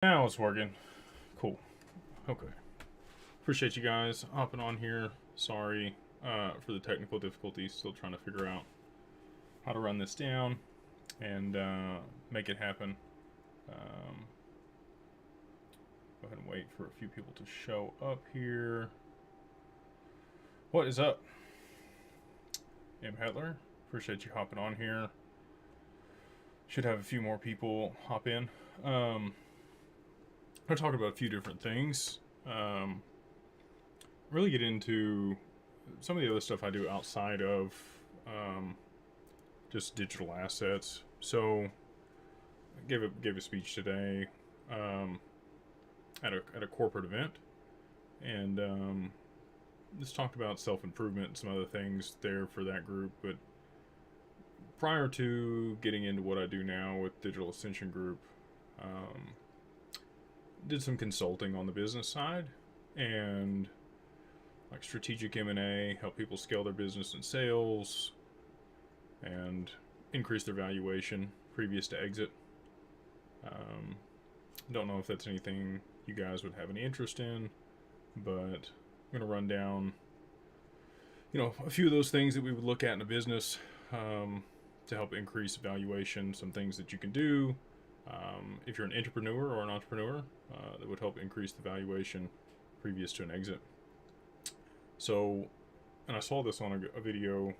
Now it's working. Cool. Okay. Appreciate you guys hopping on here. Sorry for the technical difficulties. Still trying to figure out how to run this down and make it happen. Go ahead and wait for a few people to show up here. What is up? M. Hetler. Appreciate you hopping on here. Should have a few more people hop in. I'm going to talk about a few different things. Really get into some of the other stuff I do outside of just digital assets. So I gave a speech today at a corporate event, and just talked about self-improvement and some other things there for that group. But prior to getting into what I do now with Digital Ascension Group, did some consulting on the business side and like strategic M&A, help people scale their business and sales and increase their valuation previous to exit. Don't know if that's anything you guys would have any interest in, but I'm going to run down, a few of those things that we would look at in a business to help increase valuation, some things that you can do if you're an entrepreneur or an entrepreneur that would help increase the valuation previous to an exit. So, and I saw this on a video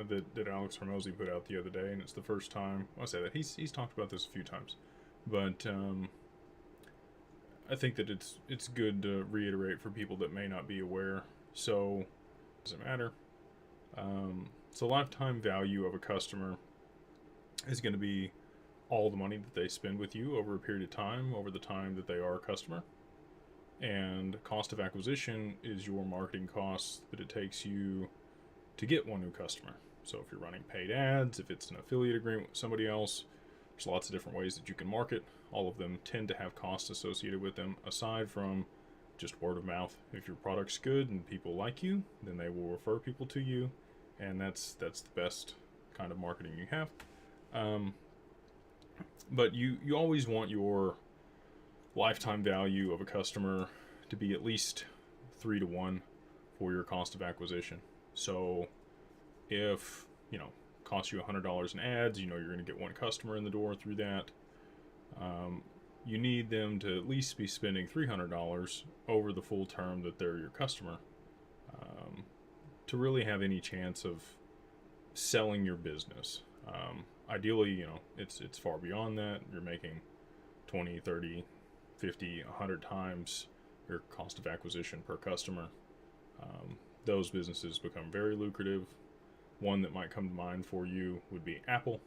that Alex Hormozy put out the other day, and it's the first time, I say that, he's talked about this a few times, but I think that it's good to reiterate for people that may not be aware. So, doesn't matter. So lifetime value of a customer is going to be all the money that they spend with you over a period of time, over the time that they are a customer. And cost of acquisition is your marketing costs that it takes you to get one new customer. So if you're running paid ads, if it's an affiliate agreement with somebody else, there's lots of different ways that you can market. All of them tend to have costs associated with them, aside from just word of mouth. If your product's good and people like you, then they will refer people to you, and that's the best kind of marketing you have. But you always want your lifetime value of a customer to be at least 3 to 1 for your cost of acquisition. So if, costs you $100 in ads, you're going to get one customer in the door through that. You need them to at least be spending $300 over the full term that they're your customer to really have any chance of selling your business. Ideally, it's far beyond that. You're making 20, 30, 50, 100 times your cost of acquisition per customer. Those businesses become very lucrative. One that might come to mind for you would be Apple.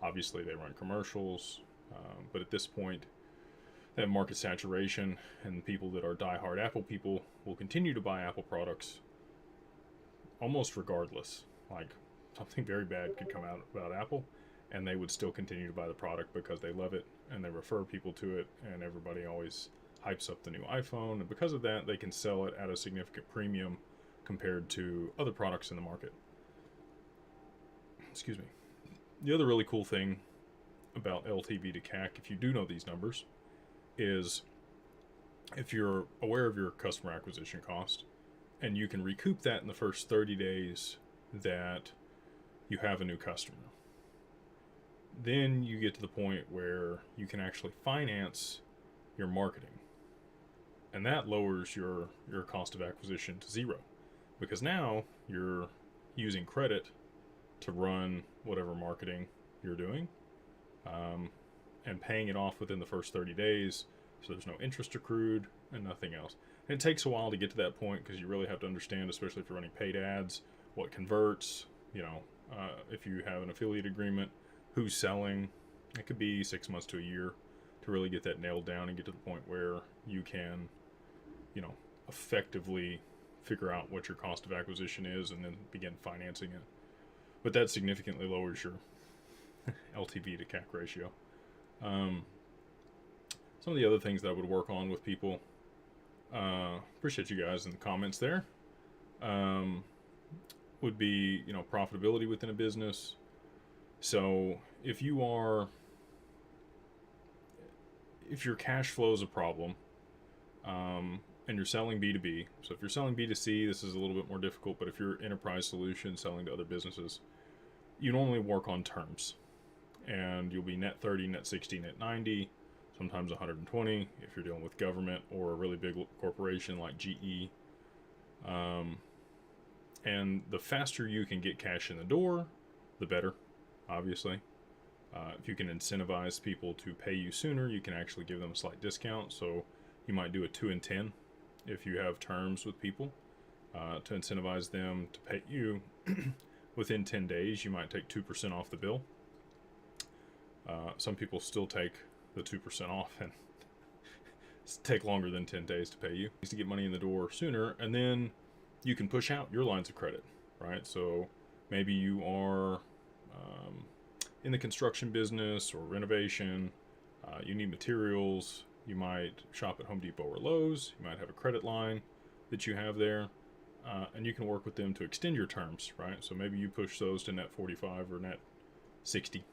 Obviously, they run commercials, but at this point, they have market saturation, and people that are diehard Apple people will continue to buy Apple products almost regardless. Like, something very bad could come out about Apple, and they would still continue to buy the product because they love it, and they refer people to it, and everybody always hypes up the new iPhone, and because of that, they can sell it at a significant premium compared to other products in the market. Excuse me. The other really cool thing about LTV to CAC, if you do know these numbers, is if you're aware of your customer acquisition cost, and you can recoup that in the first 30 days that you have a new customer, then you get to the point where you can actually finance your marketing. And that lowers your cost of acquisition to 0, because now you're using credit to run whatever marketing you're doing and paying it off within the first 30 days. So there's no interest accrued and nothing else. And it takes a while to get to that point because you really have to understand, especially if you're running paid ads, what converts, if you have an affiliate agreement, who's selling. It could be 6 months to a year to really get that nailed down and get to the point where you can, effectively figure out what your cost of acquisition is and then begin financing it. But that significantly lowers your LTV to CAC ratio. Some of the other things that I would work on with people, appreciate you guys in the comments there, would be, profitability within a business. So if you are if your cash flow is a problem, and you're selling B2B, so if you're selling B2C, this is a little bit more difficult, but if you're enterprise solution selling to other businesses, you normally work on terms, and you'll be net 30, net 60, net 90, sometimes 120 if you're dealing with government or a really big corporation like GE. And the faster you can get cash in the door, the better, obviously. If you can incentivize people to pay you sooner, you can actually give them a slight discount. So you might do a 2 and 10 if you have terms with people to incentivize them to pay you within 10 days. You might take 2% off the bill. Some people still take the 2% off and take longer than 10 days to pay you. To get money in the door sooner, and then you can push out your lines of credit, right? So maybe you are in the construction business or renovation, you need materials, you might shop at Home Depot or Lowe's, you might have a credit line that you have there, and you can work with them to extend your terms, right? So maybe you push those to net 45 or net 60,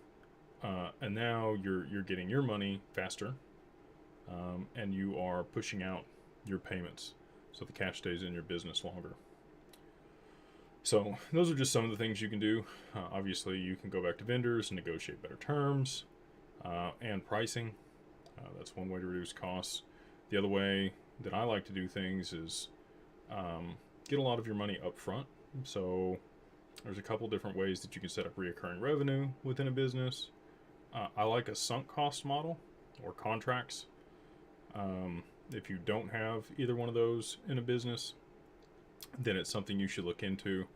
and now you're getting your money faster, and you are pushing out your payments, so the cash stays in your business longer. So those are just some of the things you can do. Obviously, you can go back to vendors and negotiate better terms and pricing. That's one way to reduce costs. The other way that I like to do things is get a lot of your money up front. So there's a couple different ways that you can set up reoccurring revenue within a business. I like a sunk cost model or contracts. If you don't have either one of those in a business, then it's something you should look into.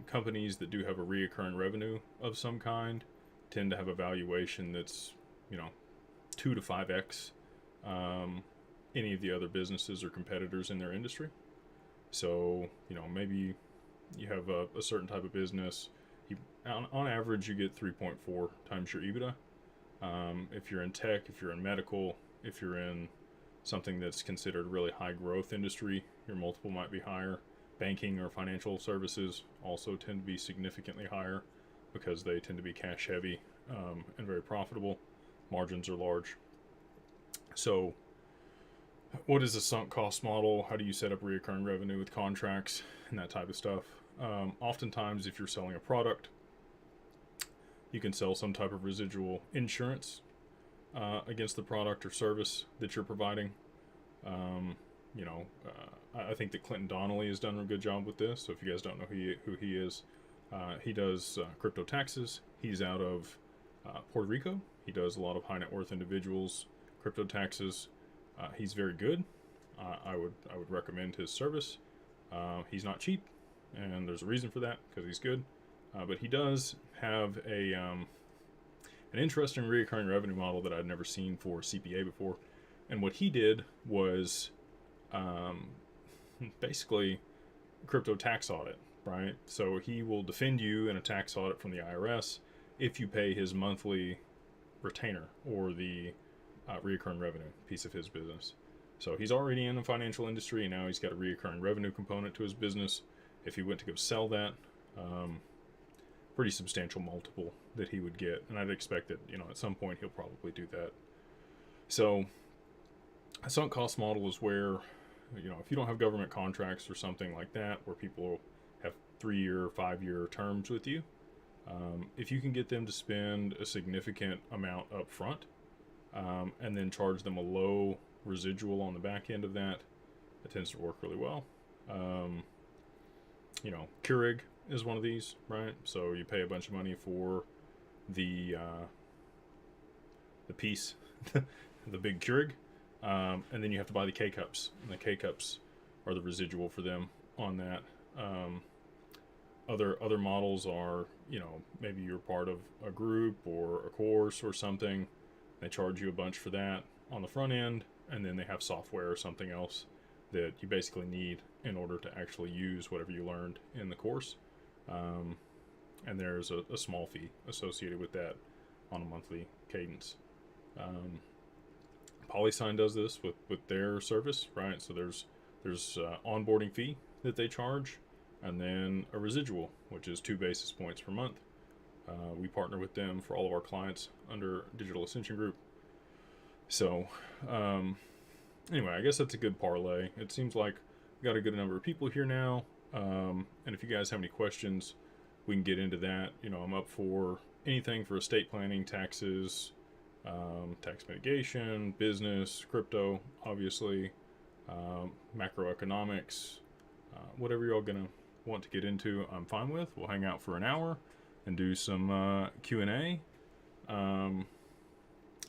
Companies that do have a reoccurring revenue of some kind tend to have a valuation that's, 2 to 5x any of the other businesses or competitors in their industry. So, maybe you have a certain type of business. On average, you get 3.4 times your EBITDA. If you're in tech, if you're in medical, if you're in something that's considered really high growth industry, your multiple might be higher. Banking or financial services also tend to be significantly higher because they tend to be cash heavy and very profitable. Margins are large. So what is a sunk cost model? How do you set up recurring revenue with contracts and that type of stuff? Oftentimes, if you're selling a product, you can sell some type of residual insurance against the product or service that you're providing. I think that Clinton Donnelly has done a good job with this. So if you guys don't know who he is, he does crypto taxes. He's out of Puerto Rico. He does a lot of high net worth individuals crypto taxes. He's very good. I would recommend his service. He's not cheap, and there's a reason for that because he's good. But he does have an interesting recurring revenue model that I'd never seen for CPA before. And what he did was basically crypto tax audit, right? So he will defend you in a tax audit from the IRS if you pay his monthly retainer or the recurring revenue piece of his business. So he's already in the financial industry, and now he's got a recurring revenue component to his business. If he went to go sell that, pretty substantial multiple that he would get, and I'd expect that at some point he'll probably do that. So a sunk cost model is where if you don't have government contracts or something like that where people have 3-year, 5-year terms with you, if you can get them to spend a significant amount up front and then charge them a low residual on the back end of that, it tends to work really well. Keurig is one of these, right? So you pay a bunch of money for the piece, the big Keurig, and then you have to buy the K-Cups, and the K-Cups are the residual for them on that. Other models are, maybe you're part of a group or a course or something. They charge you a bunch for that on the front end, and then they have software or something else that you basically need in order to actually use whatever you learned in the course. And there's a small fee associated with that on a monthly cadence. PolySign does this with their service, right? So there's onboarding fee that they charge, and then a residual, which is 2 basis points per month. We partner with them for all of our clients under Digital Ascension Group. So, anyway, I guess that's a good parlay. It seems like we got a good number of people here now. And if you guys have any questions, we can get into that. You know, I'm up for anything for estate planning, taxes, tax mitigation, business, crypto, obviously, macroeconomics, whatever you're all gonna want to get into, I'm fine with. We'll hang out for an hour and do some Q&A.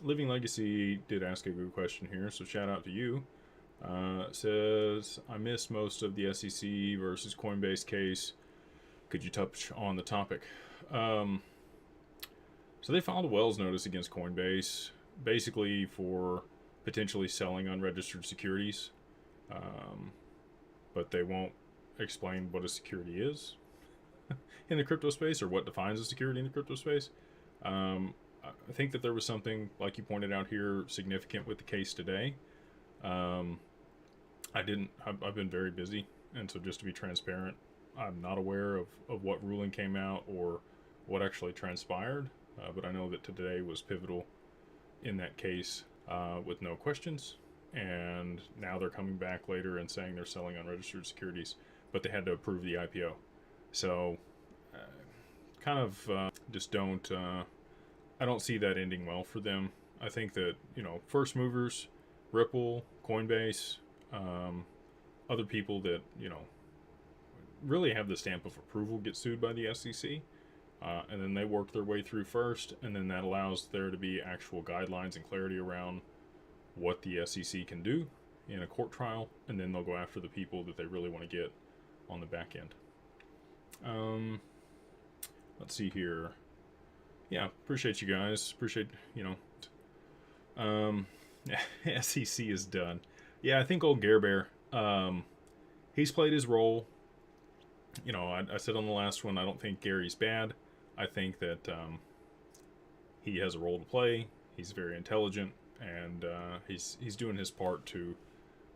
Living Legacy did ask a good question here, so shout out to you. Says, I missed most of the SEC versus Coinbase case. Could you touch on the topic? So they filed a Wells notice against Coinbase, basically for potentially selling unregistered securities. But they won't explain what a security is in the crypto space, or what defines a security in the crypto space. I think that there was something, like you pointed out here, significant with the case today. I've been very busy, and so just to be transparent, I'm not aware of what ruling came out or what actually transpired, but I know that today was pivotal in that case, with no questions, and now they're coming back later and saying they're selling unregistered securities, but they had to approve the IPO. So, just don't... I don't see that ending well for them. I think that, you know, first movers, Ripple, Coinbase, other people that, you know, really have the stamp of approval get sued by the SEC, and then they work their way through first, and then that allows there to be actual guidelines and clarity around what the SEC can do in a court trial, and then they'll go after the people that they really want to get on the back end. Let's see here. Yeah, appreciate you guys. Appreciate, you know, SEC is done. Yeah, I think old Gare Bear, he's played his role. You know, I said on the last one, I don't think Gary's bad. I think that he has a role to play. He's very intelligent, and he's doing his part to,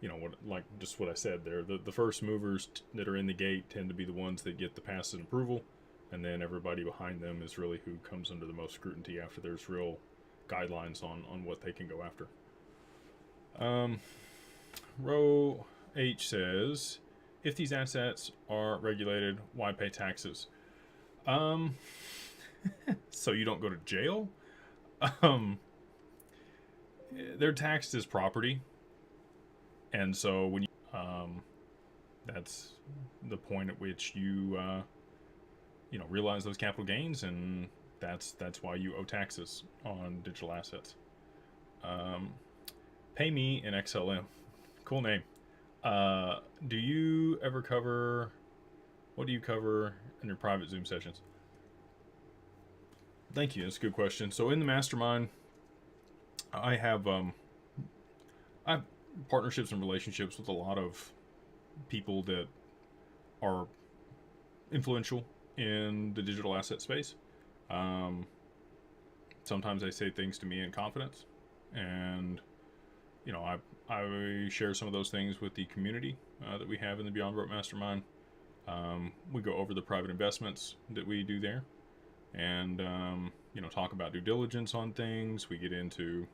you know, just what I said there. The first movers that are in the gate tend to be the ones that get the pass and approval. And then everybody behind them is really who comes under the most scrutiny after there's real guidelines on what they can go after. Row H says, if these assets are regulated, why pay taxes? So you don't go to jail? They're taxed as property. And so when you, that's the point at which you, you know, realize those capital gains, and that's why you owe taxes on digital assets. Pay me in XLM. Cool name. Do you ever cover... What do you cover in your private Zoom sessions? Thank you. That's a good question. So in the mastermind, I have partnerships and relationships with a lot of people that are influential in the digital asset space. Sometimes they say things to me in confidence, and you know, I share some of those things with the community that we have in the Beyond Broke Mastermind. We go over the private investments that we do there, and you know, talk about due diligence on things. We get into,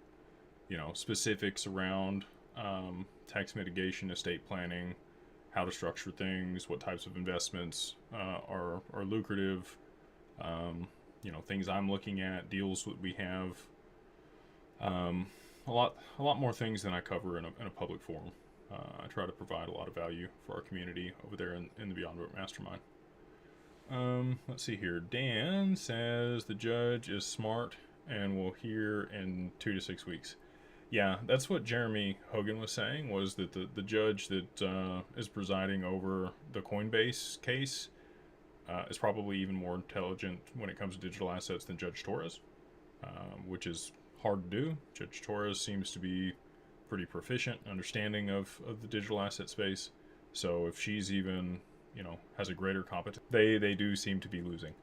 you know, specifics around tax mitigation, estate planning, how to structure things, what types of investments are lucrative, you know, things I'm looking at, deals that we have, a lot more things than I cover in a public forum. I try to provide a lot of value for our community over there in the Beyond Broke Mastermind. Let's see here. Dan says the judge is smart and will hear in 2 to 6 weeks. Yeah, that's what Jeremy Hogan was saying, was that the judge that is presiding over the Coinbase case is probably even more intelligent when it comes to digital assets than Judge Torres, which is hard to do. Judge Torres seems to be pretty proficient, understanding of the digital asset space. So if she's even, you know, has a greater competence, they do seem to be losing.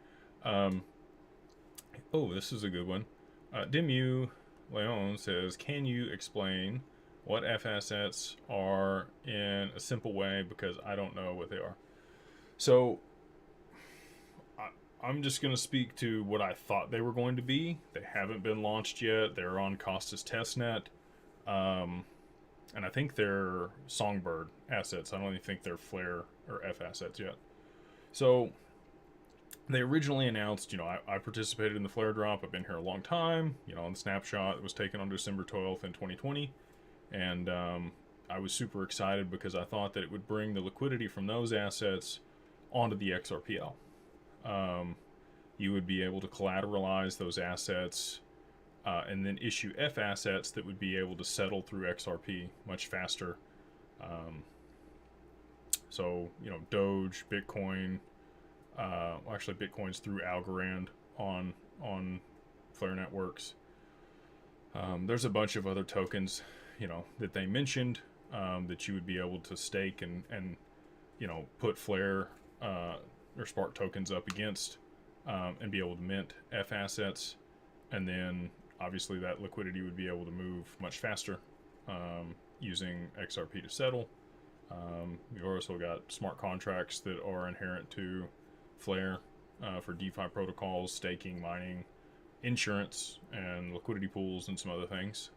Oh, this is a good one. Dimu Leon says, can you explain what F assets are in a simple way, because I don't know what they are. So I'm just going to speak to what I thought they were going to be. They haven't been launched yet. They're on Costa's testnet. And I think they're Songbird assets. I don't even think they're Flare or F assets yet. So they originally announced, I participated in the Flare drop. I've been here a long time. On the snapshot, it was taken on December 12th in 2020. And I was super excited because I thought that it would bring the liquidity from those assets onto the XRPL. You would be able to collateralize those assets and then issue F assets that would be able to settle through XRP much faster. So, Doge, Bitcoin, actually Bitcoin's through Algorand on Flare networks. There's a bunch of other tokens, that they mentioned that you would be able to stake and put Flare or Spark tokens up against and be able to mint F assets, and then obviously that liquidity would be able to move much faster using XRP to settle. You've also got smart contracts that are inherent to Flare for DeFi protocols, staking, mining, insurance, and liquidity pools, and some other things.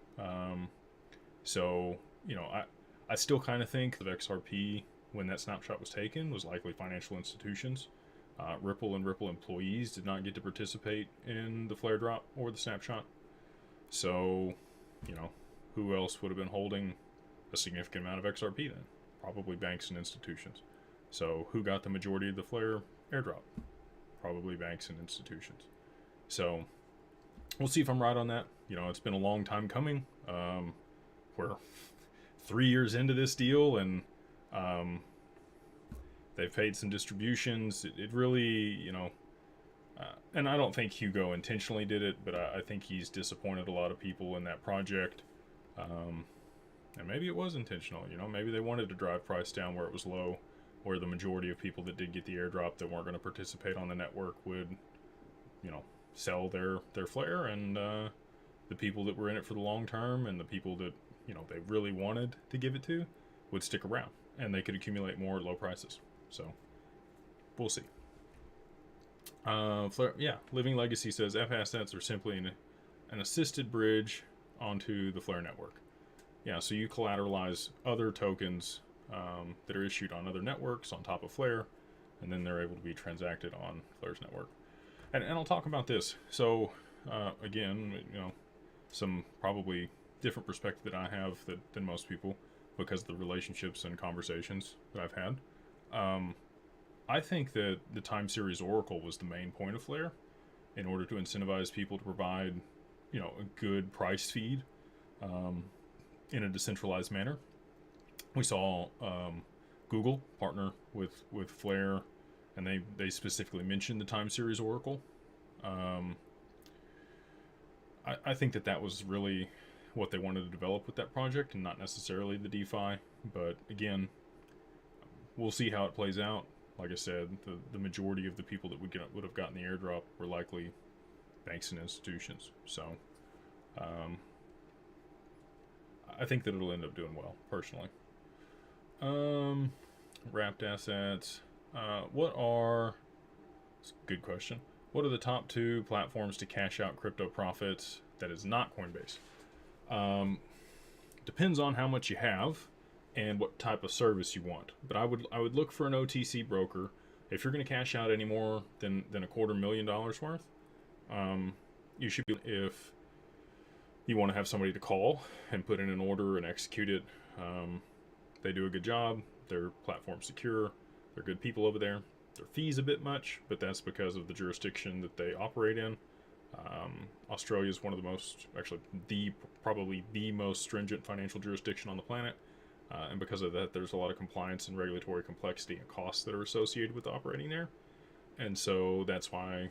So, I still kind of think that XRP, when that snapshot was taken, was likely financial institutions. Ripple and Ripple employees did not get to participate in the Flare drop or the snapshot. So, who else would have been holding a significant amount of XRP then? Probably banks and institutions. So, who got the majority of the Flare airdrop? Probably banks and institutions. So, we'll see if I'm right on that. It's been a long time coming. We're 3 years into this deal, and they've paid some distributions. It really, and I don't think Hugo intentionally did it, but I think he's disappointed a lot of people in that project. And maybe it was intentional, maybe they wanted to drive price down where it was low, where the majority of people that did get the airdrop that weren't going to participate on the network would, sell their Flare, and the people that were in it for the long term and the people that, they really wanted to give it to would stick around, and they could accumulate more at low prices. So, we'll see. Flare, Living Legacy says F assets are simply an assisted bridge onto the Flare network. Yeah, so you collateralize other tokens that are issued on other networks on top of Flare, and then they're able to be transacted on Flare's network. And I'll talk about this. So, again, some probably different perspective that I have than most people because of the relationships and conversations that I've had. I think that the time series Oracle was the main point of Flare in order to incentivize people to provide, a good price feed in a decentralized manner. We saw Google partner with Flare, and they specifically mentioned the time series Oracle. I think that was really what they wanted to develop with that project, and not necessarily the DeFi. But again, we'll see how it plays out. Like I said, the majority of the people that would have gotten the airdrop were likely banks and institutions. So I think that it'll end up doing well, personally. Wrapped assets. It's a good question. What are the top 2 platforms to cash out crypto profits that is not Coinbase? Depends on how much you have and what type of service you want. But I would look for an OTC broker. If you're going to cash out any more than $250,000 worth, you should be, if you want to have somebody to call and put in an order and execute it. They do a good job. Their platform's secure. They're good people over there. Their fee's a bit much, but that's because of the jurisdiction that they operate in. Australia is one of the most, actually, probably the most stringent financial jurisdiction on the planet. And because of that, there's a lot of compliance and regulatory complexity and costs that are associated with operating there. And so that's why,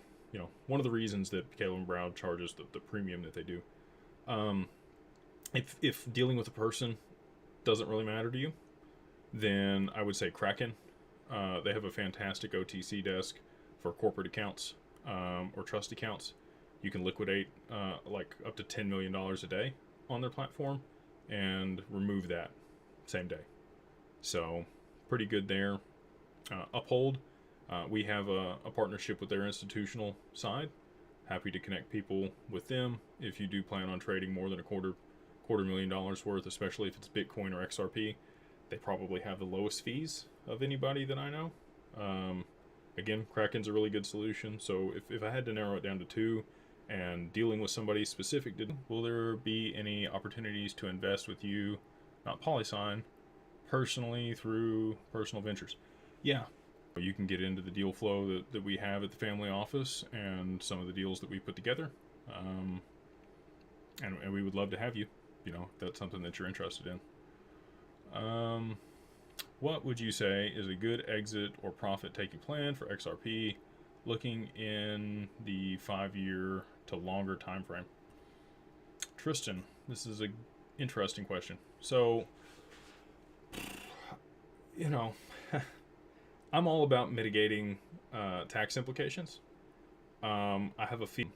one of the reasons that Caleb Brown charges the premium that they do. If dealing with a person doesn't really matter to you, then I would say Kraken. They have a fantastic OTC desk for corporate accounts or trust accounts. You can liquidate like up to $10 million a day on their platform and remove that same day. So pretty good there. Uphold, we have a partnership with their institutional side. Happy to connect people with them if you do plan on trading more than a quarter $250,000 worth, especially if it's Bitcoin or XRP. They probably have the lowest fees of anybody that I know. Again, Kraken's a really good solution. So if I had to narrow it down to two, and dealing with somebody specific, will there be any opportunities to invest with you, not PolySign, personally through personal ventures? Yeah, you can get into the deal flow that we have at the family office and some of the deals that we put together. And we would love to have you, if that's something that you're interested in. What would you say is a good exit or profit taking plan for XRP looking in the 5-year to longer time frame? Tristan, this is an interesting question. So, I'm all about mitigating tax implications. I have a fee.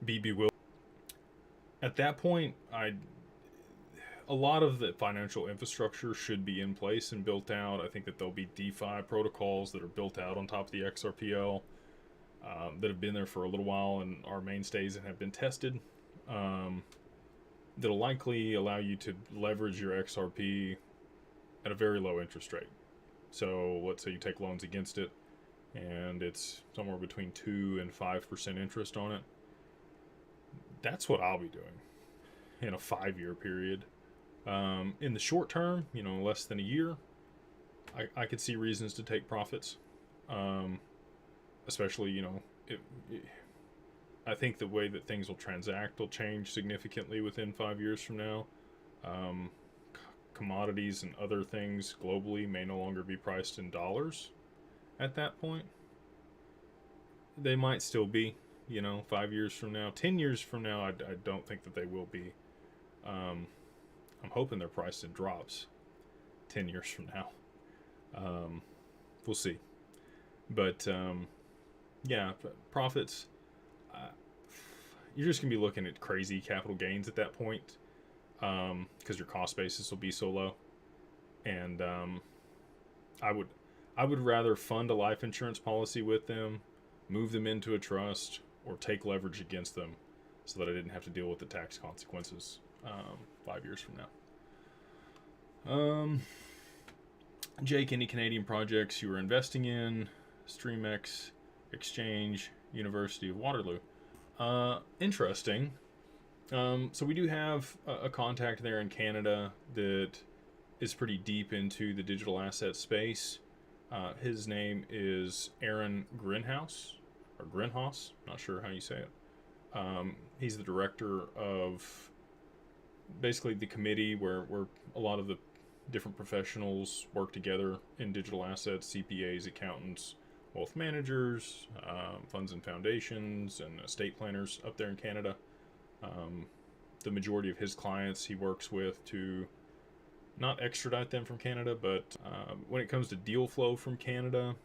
BB will. At that point, a lot of the financial infrastructure should be in place and built out. I think that there'll be DeFi protocols that are built out on top of the XRPL that have been there for a little while and are mainstays and have been tested. That'll likely allow you to leverage your XRP at a very low interest rate. So let's say you take loans against it and it's somewhere between 2 and 5% interest on it. That's what I'll be doing in a 5-year period. In the short term, less than a year, I could see reasons to take profits. Especially, I think the way that things will transact will change significantly within 5 years from now. Commodities and other things globally may no longer be priced in dollars at that point. They might still be, 5 years from now. 10 years from now, I don't think that they will be. I'm hoping they're priced in drops 10 years from now. We'll see. But, yeah, profits, you're just going to be looking at crazy capital gains at that point, because your cost basis will be so low. And I would rather fund a life insurance policy with them, move them into a trust, or take leverage against them so that I didn't have to deal with the tax consequences 5 years from now. Jake, any Canadian projects you were investing in? StreamX, Exchange, University of Waterloo. Interesting. So we do have a contact there in Canada that is pretty deep into the digital asset space. His name is Aaron Grinhouse, or Grinhouse, not sure how you say it. He's the director of basically the committee where a lot of the different professionals work together in digital assets, CPAs, accountants, wealth managers, funds and foundations, and estate planners up there in Canada. The majority of his clients he works with to not extradite them from Canada, but when it comes to deal flow from Canada,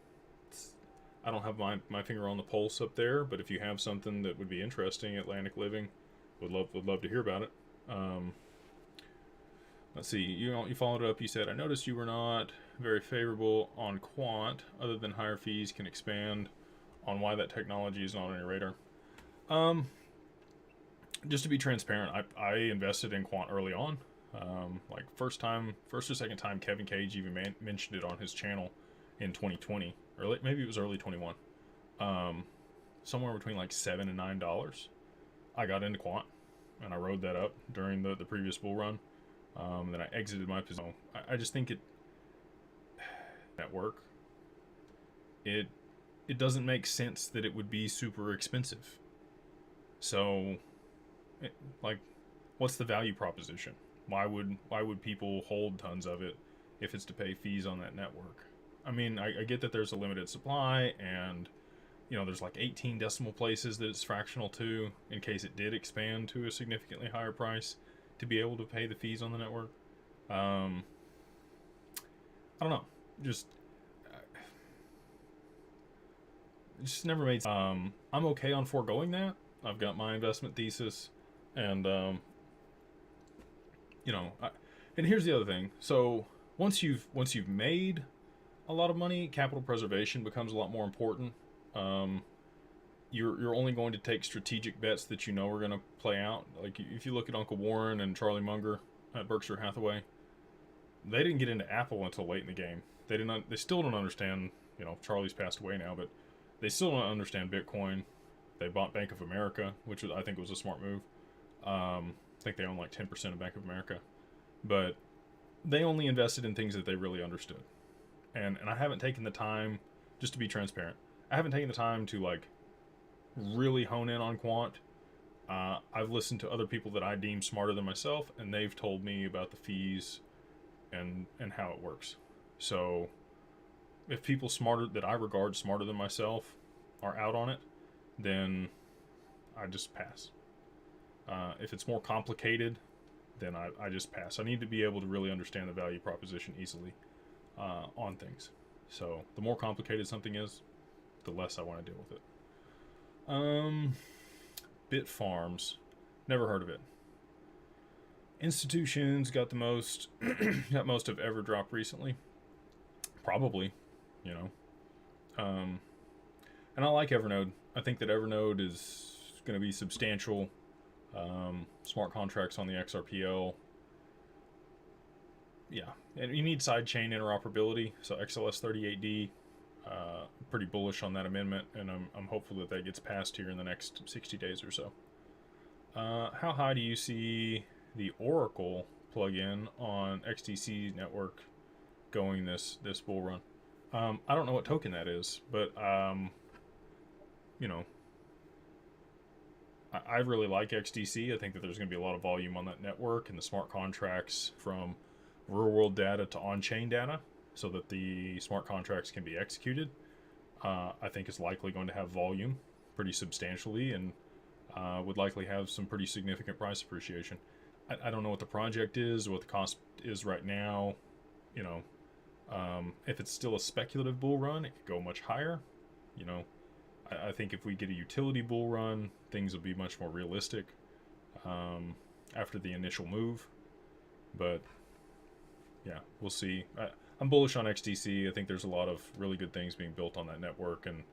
I don't have my finger on the pulse up there, but if you have something that would be interesting, Atlantic Living, would love to hear about it. Let's see, you followed up, you said, I noticed you were not very favorable on quant, other than higher fees. Can expand on why that technology is not on your radar. Just to be transparent, I invested in quant early on. Like first or second time Kevin Cage even mentioned it on his channel in 2020, or maybe it was early 21. Somewhere between like $7 and $9. I got into quant and I rode that up during the previous bull run. Then I exited my position. I just think network, it doesn't make sense that it would be super expensive. So, what's the value proposition? Why would people hold tons of it if it's to pay fees on that network? I mean, I get that there's a limited supply, and there's like 18 decimal places that it's fractional to in case it did expand to a significantly higher price to be able to pay the fees on the network. I don't know. Just never made. I'm okay on foregoing that. I've got my investment thesis, and and here's the other thing. So once you've made a lot of money, capital preservation becomes a lot more important. you're only going to take strategic bets that you know are going to play out. Like if you look at Uncle Warren and Charlie Munger at Berkshire Hathaway, they didn't get into Apple until late in the game. They still don't understand. You know, Charlie's passed away now, but they still don't understand Bitcoin. They bought Bank of America, which I think was a smart move. I think they own like 10% of Bank of America, but they only invested in things that they really understood. And I haven't taken the time, just to be transparent, I haven't taken the time to like really hone in on quant. I've listened to other people that I deem smarter than myself, and they've told me about the fees and how it works. So if people smarter that I regard smarter than myself are out on it, then I just pass. If it's more complicated, then I just pass. I need to be able to really understand the value proposition easily on things. So the more complicated something is, the less I want to deal with it. Bit Farms, never heard of it. Institutions got the most got most of Everdrop recently. Probably, you know. And I like Evernode. I think that Evernode is going to be substantial. Smart contracts on the XRPL. Yeah, and you need sidechain interoperability. So XLS38D, pretty bullish on that amendment, and I'm hopeful that that gets passed here in the next 60 days or so. How high do you see the Oracle plugin on XTC network going this bull run? I don't know what token that is, but you know, I really like XDC. I think that there's going to be a lot of volume on that network, and the smart contracts from real world data to on-chain data, so that the smart contracts can be executed, I think is likely going to have volume pretty substantially, and would likely have some pretty significant price appreciation. I don't know what the project is, what the cost is right now. You know, if it's still a speculative bull run, it could go much higher. You know, I think if we get a utility bull run, things will be much more realistic after the initial move. But yeah, we'll see. I'm bullish on XDC. I think there's a lot of really good things being built on that network, and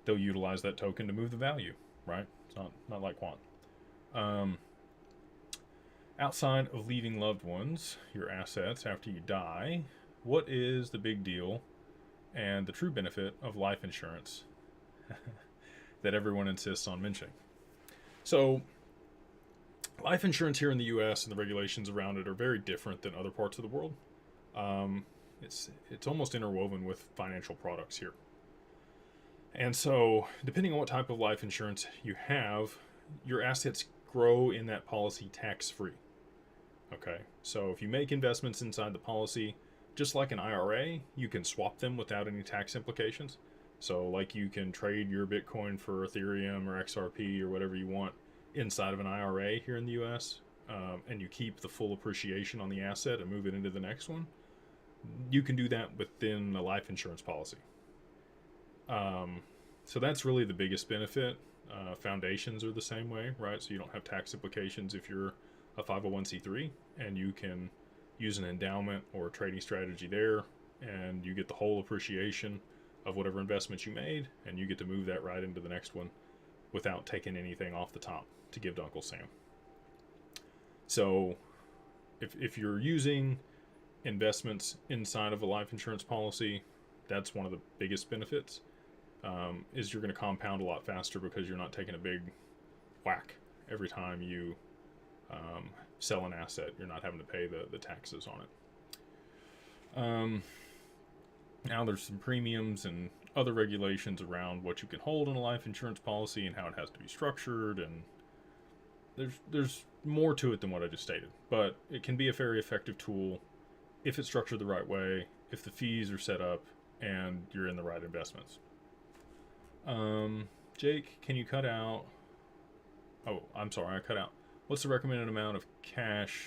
they'll utilize that token to move the value, right? It's not like quant. Outside of leaving loved ones, your assets after you die, what is the big deal and the true benefit of life insurance that everyone insists on mentioning? So, life insurance here in the U.S. and the regulations around it are very different than other parts of the world. It's almost interwoven with financial products here. And so, depending on what type of life insurance you have, your assets grow in that policy tax-free. Okay, so if you make investments inside the policy, just like an IRA, you can swap them without any tax implications. So like you can trade your Bitcoin for Ethereum or XRP or whatever you want inside of an IRA here in the US, and you keep the full appreciation on the asset and move it into the next one. You can do that within a life insurance policy. So that's really the biggest benefit. Foundations are the same way, right? So you don't have tax implications if you're a 501c3, and you can use an endowment or a trading strategy there, and you get the whole appreciation of whatever investments you made, and you get to move that right into the next one without taking anything off the top to give to Uncle Sam. So if you're using investments inside of a life insurance policy, that's one of the biggest benefits, is you're going to compound a lot faster because you're not taking a big whack every time you sell an asset. You're not having to pay the taxes on it. Now there's some premiums and other regulations around what you can hold in a life insurance policy and how it has to be structured, and there's more to it than what I just stated, but it can be a very effective tool if it's structured the right way, if the fees are set up, and you're in the right investments. Jake, can you cut out? Oh, I'm sorry, I cut out. What's the recommended amount of cash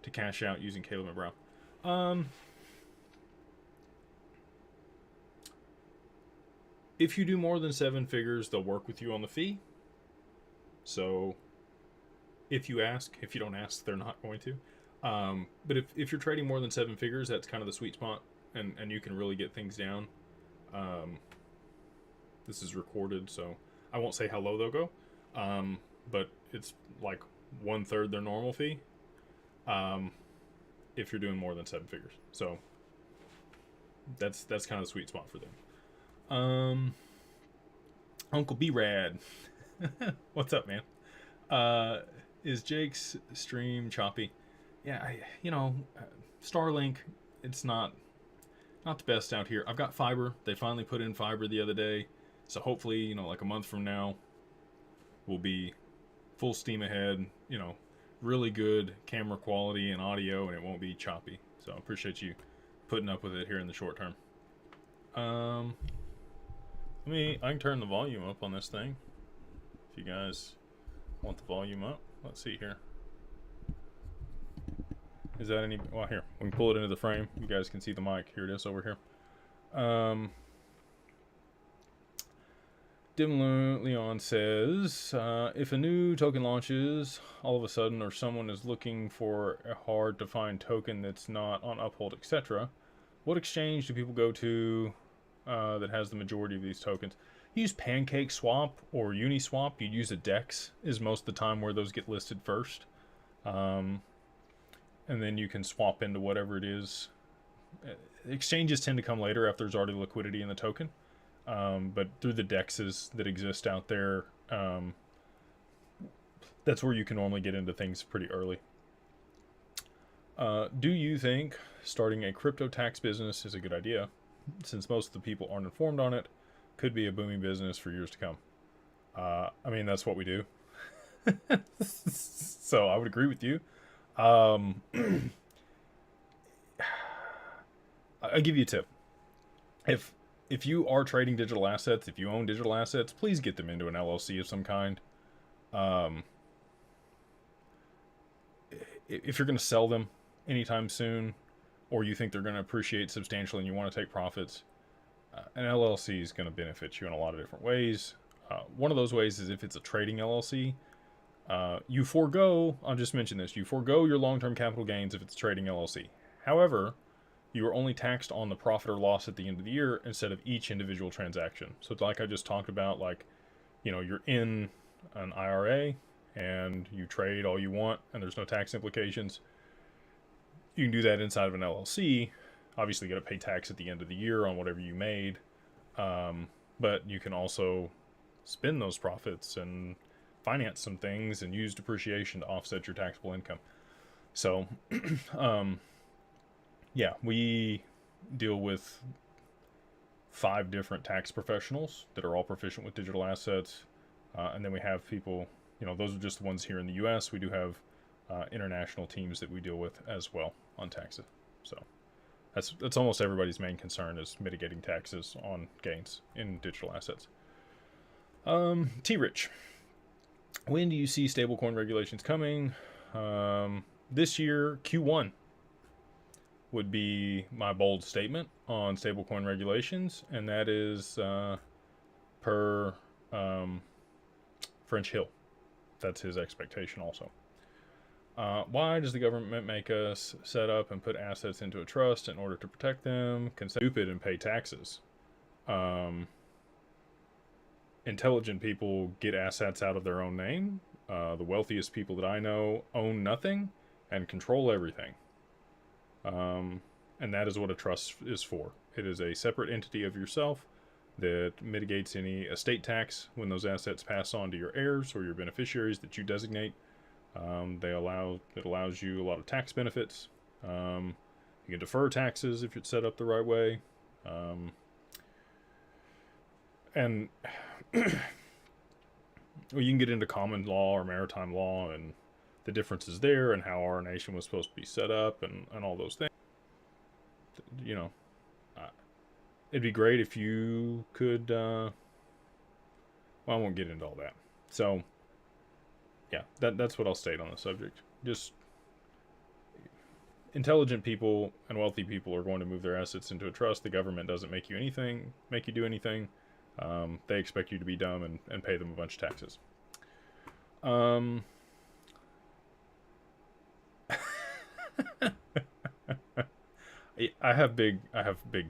to cash out using Caleb and Brown? If you do more than 7 figures, they'll work with you on the fee. So if you ask, if you don't ask, they're not going to. But if you're trading more than 7 figures, that's kind of the sweet spot, and you can really get things down. This is recorded, so I won't say how low they'll go, but it's like 1/3 their normal fee if you're doing more than 7 figures. So that's kind of the sweet spot for them. Uncle B Rad, what's up, man? Is Jake's stream choppy? Yeah, Starlink, it's not the best out here. I've got fiber. They finally put in fiber the other day, so hopefully, like a month from now, we'll be full steam ahead. Really good camera quality and audio, and it won't be choppy. So I appreciate you putting up with it here in the short term. I can turn the volume up on this thing if you guys want the volume up. Let's see here. Is that any? Well, here, we can pull it into the frame. You guys can see the mic. Here it is over here. Dim Leon says, if a new token launches all of a sudden, or someone is looking for a hard to find token that's not on Uphold, etc., what exchange do people go to that has the majority of these tokens? You use PancakeSwap or Uniswap. You use a DEX is most of the time where those get listed first. And then you can swap into whatever it is. Exchanges tend to come later after there's already liquidity in the token. But through the DEXs that exist out there, that's where you can normally get into things pretty early. Do you think starting a crypto tax business is a good idea? Since most of the people aren't informed on it, could be a booming business for years to come. That's what we do. So I would agree with you. I'll give you a tip. If you are trading digital assets, if you own digital assets, please get them into an LLC of some kind. If you're going to sell them anytime soon, or you think they're going to appreciate substantially and you want to take profits, an LLC is going to benefit you in a lot of different ways. One of those ways is if it's a trading LLC, you forego, I'll just mention this, you forego your long-term capital gains if it's a trading LLC. However, you are only taxed on the profit or loss at the end of the year instead of each individual transaction. So it's like I just talked about, you're in an IRA and you trade all you want and there's no tax implications. You can do that inside of an LLC. Obviously, you got to pay tax at the end of the year on whatever you made. But you can also spend those profits and finance some things and use depreciation to offset your taxable income. So, we deal with 5 different tax professionals that are all proficient with digital assets. And then we have people, those are just the ones here in the US. We do have international teams that we deal with as well on taxes. So that's almost everybody's main concern, is mitigating taxes on gains in digital assets. T-Rich, when do you see stablecoin regulations coming? This year, Q1 would be my bold statement on stablecoin regulations, and that is per French Hill. That's his expectation also. Why does the government make us set up and put assets into a trust in order to protect them? Stupid and pay taxes. Intelligent people get assets out of their own name. The wealthiest people that I know own nothing and control everything. And that is what a trust is for. It is a separate entity of yourself that mitigates any estate tax when those assets pass on to your heirs or your beneficiaries that you designate. It allows you a lot of tax benefits. You can defer taxes if it's set up the right way. And well, you can get into common law or maritime law and the differences there and how our nation was supposed to be set up and all those things. It'd be great if you could, I won't get into all that. So, yeah, that's what I'll state on the subject. Just intelligent people and wealthy people are going to move their assets into a trust. The government doesn't make you do anything. They expect you to be dumb and pay them a bunch of taxes. I have big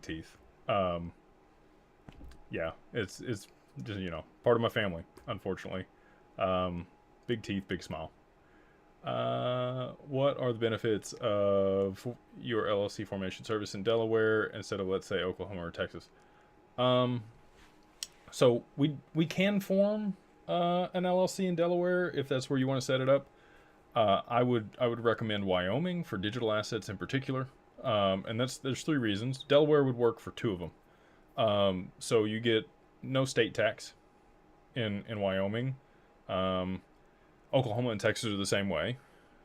teeth. Yeah, it's just, you know, part of my family, unfortunately. Big teeth, big smile. What are the benefits of your LLC formation service in Delaware instead of, let's say, Oklahoma or Texas? So we can form an LLC in Delaware if that's where you want to set it up. I would recommend Wyoming for digital assets in particular, and there's 3 reasons. Delaware would work for 2 of them. So you get no state tax in Wyoming. Oklahoma and Texas are the same way.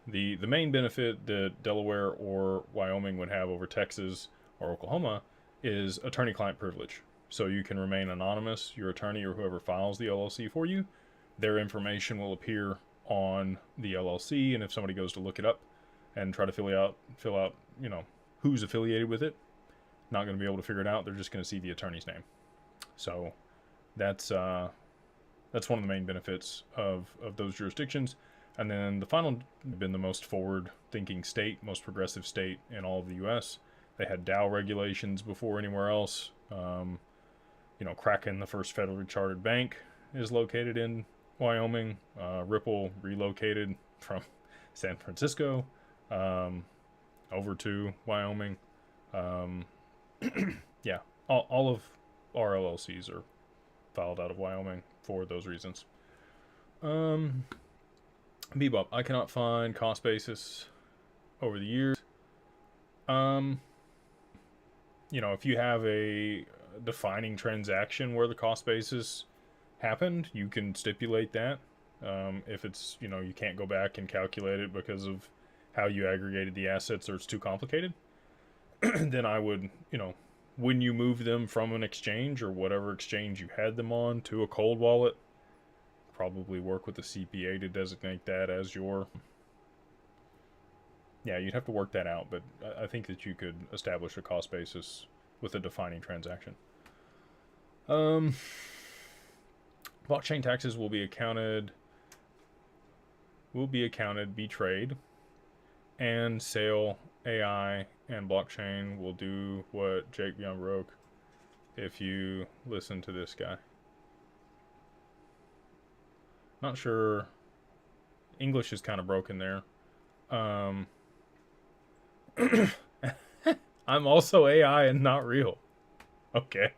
The main benefit that Delaware or Wyoming would have over Texas or Oklahoma is attorney-client privilege. So you can remain anonymous. Your attorney or whoever files the LLC for you, their information will appear on the LLC, and if somebody goes to look it up and try to fill out, you know, who's affiliated with it, not going to be able to figure it out. They're just going to see the attorney's name. So that's one of the main benefits of those jurisdictions. And then the final, been the most forward-thinking state, most progressive state in all of the U.S. They had DAO regulations before anywhere else. You know, Kraken, the first federally chartered bank, is located in Wyoming. Ripple relocated from San Francisco over to Wyoming. Yeah, all of our LLCs are filed out of Wyoming for those reasons. Bebop, I cannot find cost basis over the years. You know, if you have a defining transaction where the cost basis happened, you can stipulate that. If it's, you know, you can't go back and calculate it because of how you aggregated the assets or it's too complicated, then I would, you know, when you move them from an exchange or whatever exchange you had them on to a cold wallet, probably work with the CPA to designate that as your... Yeah, you'd have to work that out, but I think that you could establish a cost basis with a defining transaction. Blockchain taxes will be accounted, B-Trade, and sale AI and blockchain will do what Jake Beyond Broke if you listen to this guy. Not sure. English is kind of broken there. I'm also AI and not real. Okay.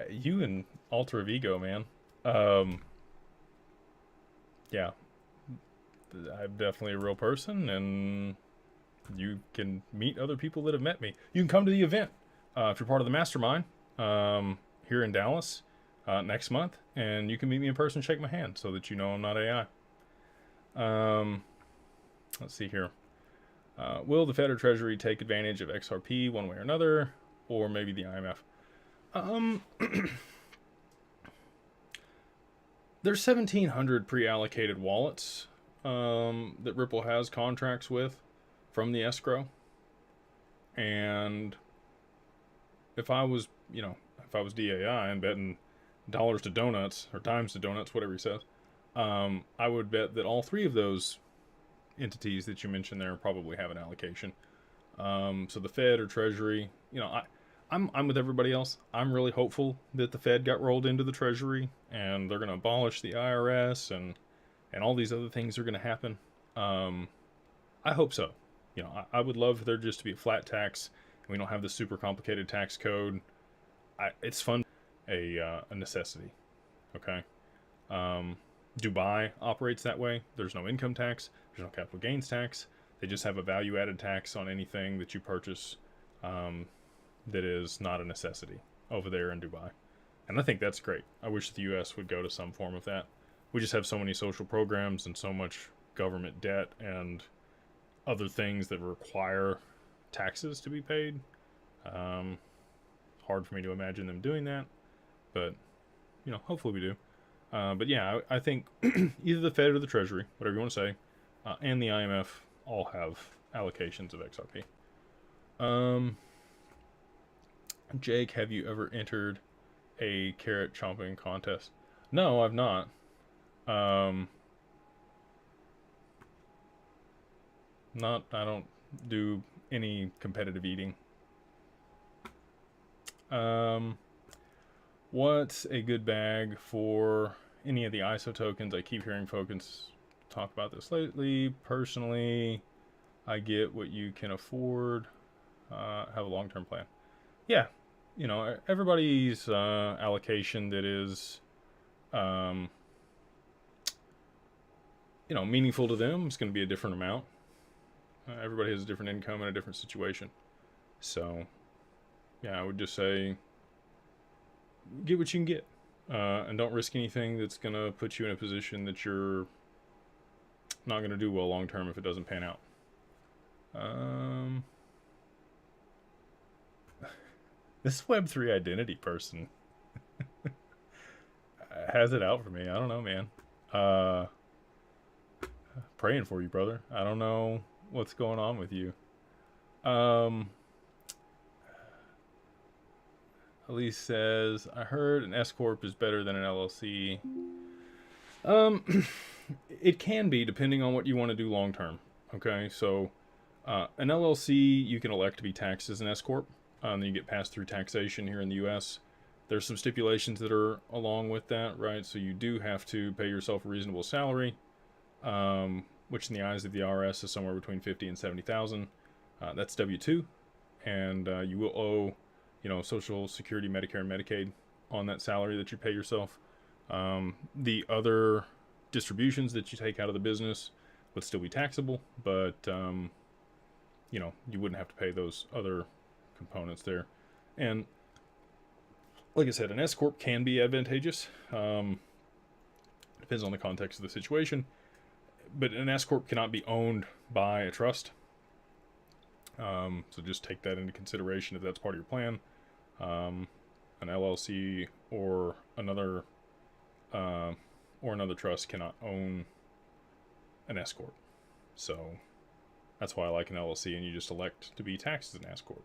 You and Alter of Ego, man. Yeah. I'm definitely a real person, and you can meet other people that have met me. You can come to the event if you're part of the mastermind here in Dallas next month, and you can meet me in person, shake my hand, so that you know I'm not AI. Let's see here. Will the Fed or Treasury take advantage of XRP one way or another, or maybe the IMF? There's 1,700 pre-allocated wallets that Ripple has contracts with from the escrow. And if I was, you know, if I was DAI and betting dollars to donuts, or dimes to donuts, whatever he says, I would bet that all 3 of those entities that you mentioned there probably have an allocation. So the Fed or Treasury, you know, I'm with everybody else. I'm really hopeful that the Fed got rolled into the Treasury and they're going to abolish the IRS and all these other things are going to happen. I hope so. You know, I would love for there just to be a flat tax and we don't have this super complicated tax code. It's fun, a necessity. Okay. Dubai operates that way. There's no income tax. There's no capital gains tax. They just have a value-added tax on anything that you purchase that is not a necessity over there in Dubai. And I think that's great. I wish the U.S. would go to some form of that. We just have so many social programs and so much government debt and other things that require taxes to be paid. Hard for me to imagine them doing that. But, you know, hopefully we do. But yeah, I think either the Fed or the Treasury, whatever you want to say, and the IMF all have allocations of XRP. Jake, have you ever entered a carrot chomping contest? No, I've not. I don't do any competitive eating. What's a good bag for any of the ISO tokens? I keep hearing folks talk about this lately. Personally, I get what you can afford. Have a long-term plan. Yeah, everybody's allocation that is, meaningful to them is going to be a different amount. Everybody has a different income and a different situation. So, yeah, I would just say get what you can get. And don't risk anything that's going to put you in a position that you're not going to do well long term if it doesn't pan out. This Web3 identity person has it out for me. I don't know, man. Praying for you, brother. I don't know what's going on with you. Elise says, I heard an S Corp is better than an LLC. It can be, depending on what you want to do long term. Okay, so an LLC, you can elect to be taxed as an S Corp. Then you get passed through taxation here in the U.S. There's some stipulations that are along with that, right? So you do have to pay yourself a reasonable salary, which in the eyes of the IRS is somewhere between $50,000 and $70,000. That's W-2, and you will owe, Social Security, Medicare, and Medicaid on that salary that you pay yourself. The other distributions that you take out of the business would still be taxable, but you wouldn't have to pay those other components there. And like I said, an S Corp can be advantageous. Depends on the context of the situation. But an S Corp cannot be owned by a trust. So just take that into consideration if that's part of your plan. An LLC or another trust cannot own an S Corp. So that's why I like an LLC, and you just elect to be taxed as an S Corp.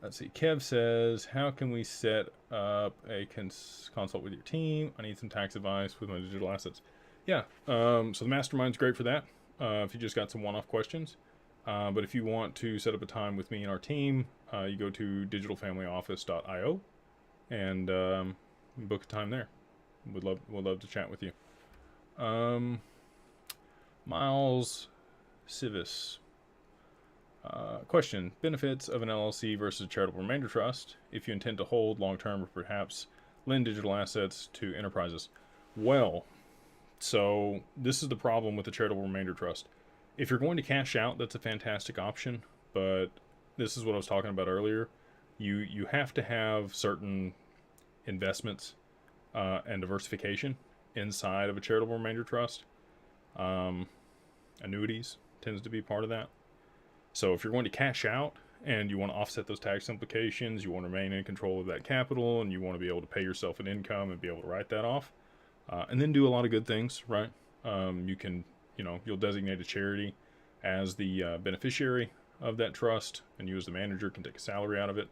Let's see. Kev says, how can we set up a consult with your team? I need some tax advice with my digital assets. Yeah. So the mastermind's great for that. If you just got some one-off questions. But if you want to set up a time with me and our team, you go to digitalfamilyoffice.io and book a time there. Would love to chat with you. Miles Civis. Question: benefits of an LLC versus a charitable remainder trust if you intend to hold long-term or perhaps lend digital assets to enterprises. Well, so this is the problem with the charitable remainder trust. If you're going to cash out, that's a fantastic option, but this is what I was talking about earlier. You have to have certain investments and diversification inside of a charitable remainder trust. Annuities tends to be part of that. So if you're going to cash out and you want to offset those tax implications, you want to remain in control of that capital, and you want to be able to pay yourself an income and be able to write that off, and then do a lot of good things, right? You can, you'll designate a charity as the beneficiary of that trust, and you as the manager can take a salary out of it.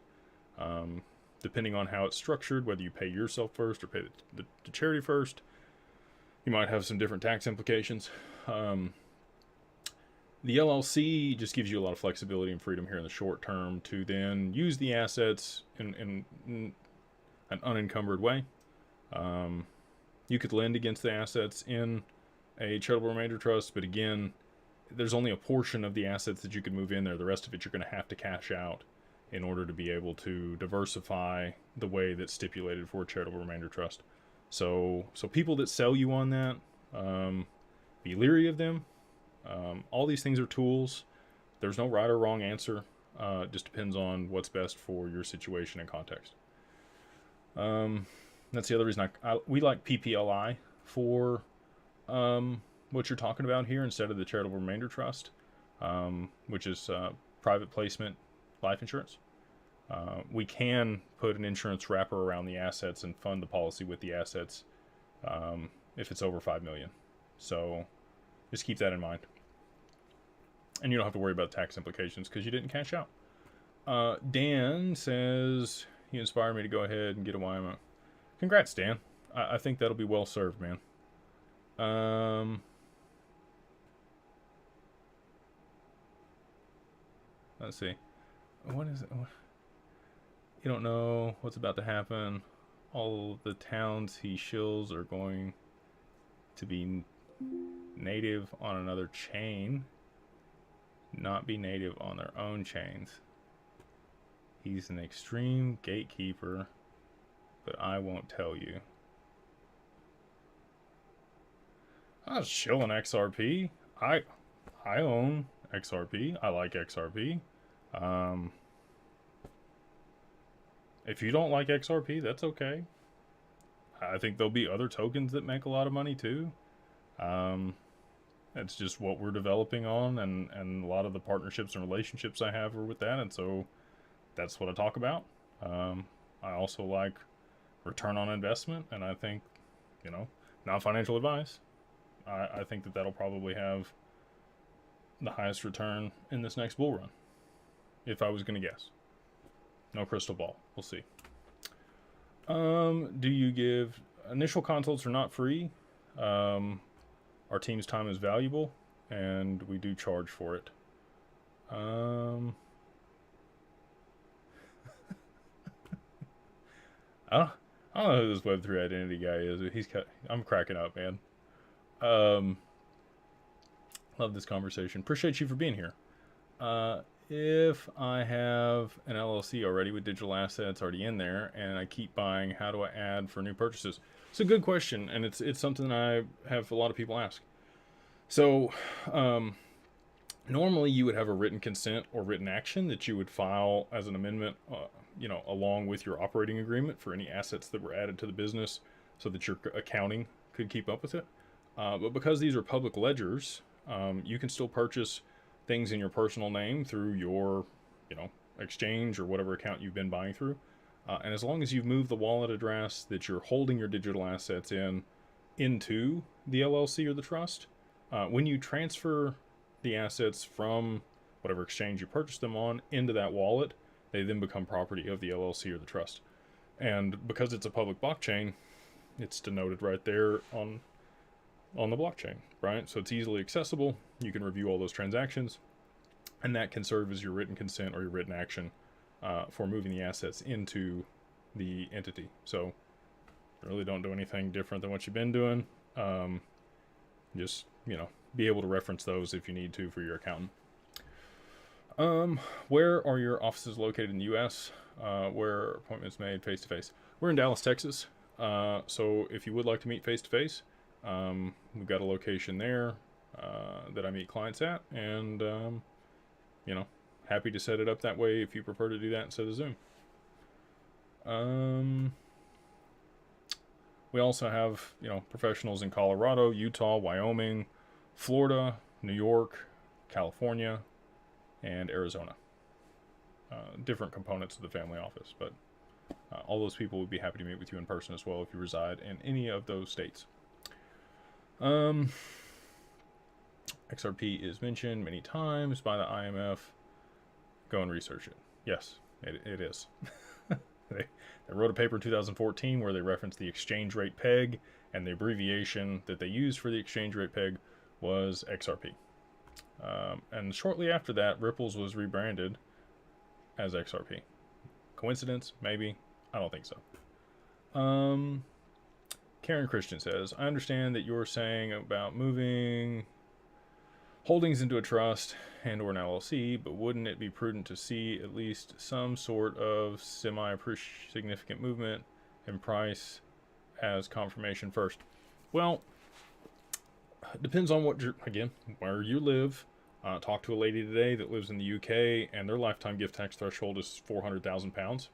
Depending on how it's structured, whether you pay yourself first or pay the charity first, you might have some different tax implications. The LLC just gives you a lot of flexibility and freedom here in the short term to then use the assets in an unencumbered way. You could lend against the assets in a charitable remainder trust, but again, there's only a portion of the assets that you could move in there. The rest of it you're going to have to cash out in order to be able to diversify the way that's stipulated for a charitable remainder trust. So people that sell you on that, be leery of them. All these things are tools. There's no right or wrong answer. It just depends on what's best for your situation and context. That's the other reason we like PPLI for what you're talking about here instead of the charitable remainder trust, which is private placement life insurance. We can put an insurance wrapper around the assets and fund the policy with the assets if it's over $5 million. So just keep that in mind. And you don't have to worry about tax implications because you didn't cash out. Dan says he inspired me to go ahead and get a YMO. Congrats, Dan. I think that'll be well served, man. Let's see. what is it? You don't know what's about to happen. All the towns he shills are going to be native on another chain, not be native on their own chains. He's an extreme gatekeeper, but I won't tell you. I was chilling XRP. I own XRP. I like XRP. If you don't like XRP, that's okay. I think there'll be other tokens that make a lot of money too. It's just what we're developing on, and a lot of the partnerships and relationships I have are with that, and so that's what I talk about. I also like return on investment, and I think, not financial advice, I think that'll probably have the highest return in this next bull run, if I was going to guess. No crystal ball. We'll see. Do you give... Initial consults are not free. Our team's time is valuable, and we do charge for it. I don't know who this Web3 identity guy is. I'm cracking up, man. Love this conversation. Appreciate you for being here. If I have an LLC already with digital assets already in there and I keep buying, how do I add for new purchases? It's a good question, and it's something I have a lot of people ask. So normally you would have a written consent or written action that you would file as an amendment, along with your operating agreement for any assets that were added to the business, so that your accounting could keep up with it. But because these are public ledgers, you can still purchase things in your personal name through your, exchange or whatever account you've been buying through. And as long as you've moved the wallet address that you're holding your digital assets into the LLC or the trust, when you transfer the assets from whatever exchange you purchased them on into that wallet, they then become property of the LLC or the trust. And because it's a public blockchain, it's denoted right there on the blockchain, right? So it's easily accessible. You can review all those transactions, and that can serve as your written consent or your written action for moving the assets into the entity. So really don't do anything different than what you've been doing. Just, be able to reference those if you need to for your accountant. Where are your offices located in the U.S.? Where are appointments made face-to-face? We're in Dallas, Texas. So if you would like to meet face-to-face, we've got a location there that I meet clients at, and happy to set it up that way if you prefer to do that instead of Zoom. We also have professionals in Colorado, Utah, Wyoming, Florida, New York, California, and Arizona. Different components of the family office, but all those people would be happy to meet with you in person as well if you reside in any of those states. XRP is mentioned many times by the IMF. Go and research it. Yes, it is. They wrote a paper in 2014 where they referenced the exchange rate peg, and the abbreviation that they used for the exchange rate peg was XRP. And shortly after that, Ripples was rebranded as XRP. Coincidence? Maybe. I don't think so. Karen Christian says, I understand that you're saying about moving holdings into a trust and or an LLC, but wouldn't it be prudent to see at least some sort of significant movement in price as confirmation first? Well, it depends on where you live. Talked to a lady today that lives in the UK, and their lifetime gift tax threshold is £400,000.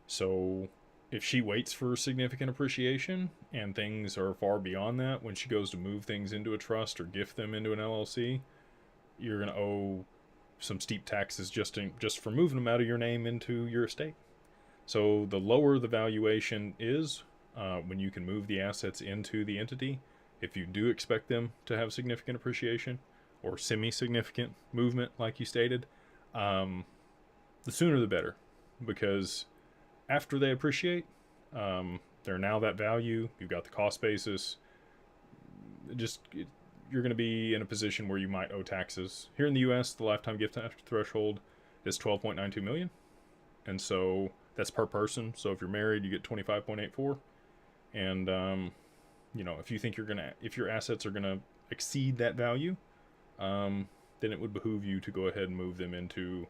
So if she waits for significant appreciation and things are far beyond that, when she goes to move things into a trust or gift them into an LLC, you're going to owe some steep taxes just for moving them out of your name into your estate. So the lower the valuation is, when you can move the assets into the entity, if you do expect them to have significant appreciation or semi-significant movement, like you stated, the sooner the better, because after they appreciate, they're now that value. You've got the cost basis. You're going to be in a position where you might owe taxes. Here in the U.S., the lifetime gift tax threshold is 12.92 million. And so that's per person. So if you're married, you get 25.84. And, if you think if your assets are going to exceed that value, then it would behoove you to go ahead and move them into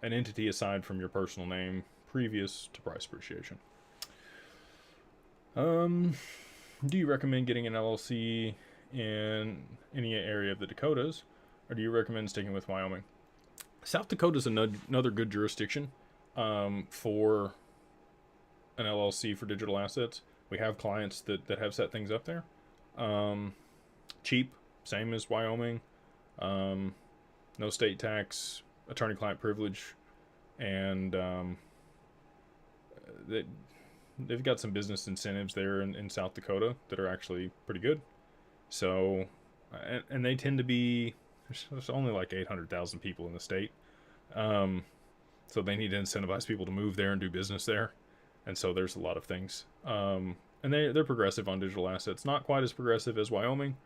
an entity aside from your personal name previous to price appreciation. Do you recommend getting an LLC in any area of the Dakotas, or do you recommend sticking with Wyoming? South Dakota is another good jurisdiction for an LLC for digital assets. We have clients that have set things up there. Cheap, same as Wyoming. No state tax, attorney-client privilege, and they've got some business incentives there in South Dakota that are actually pretty good. So, and they tend to be, there's only like 800,000 people in the state. So they need to incentivize people to move there and do business there. And so there's a lot of things. And they're progressive on digital assets. Not quite as progressive as Wyoming,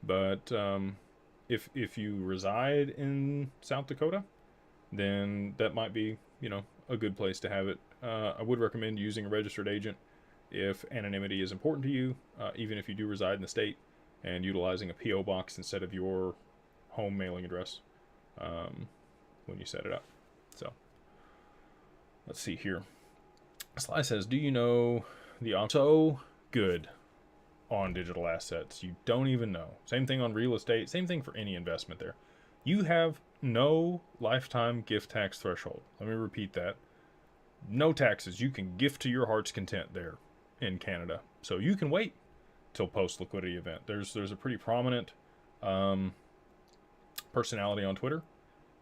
but if you reside in South Dakota, then that might be, a good place to have it. I would recommend using a registered agent if anonymity is important to you, even if you do reside in the state, and utilizing a P.O. box instead of your home mailing address when you set it up. So let's see here. Sly says, do you know so good on digital assets? You don't even know. Same thing on real estate. Same thing for any investment there. You have no lifetime gift tax threshold. Let me repeat that. No taxes. You can gift to your heart's content there in Canada. So you can wait till post-liquidity event. There's a pretty prominent personality on Twitter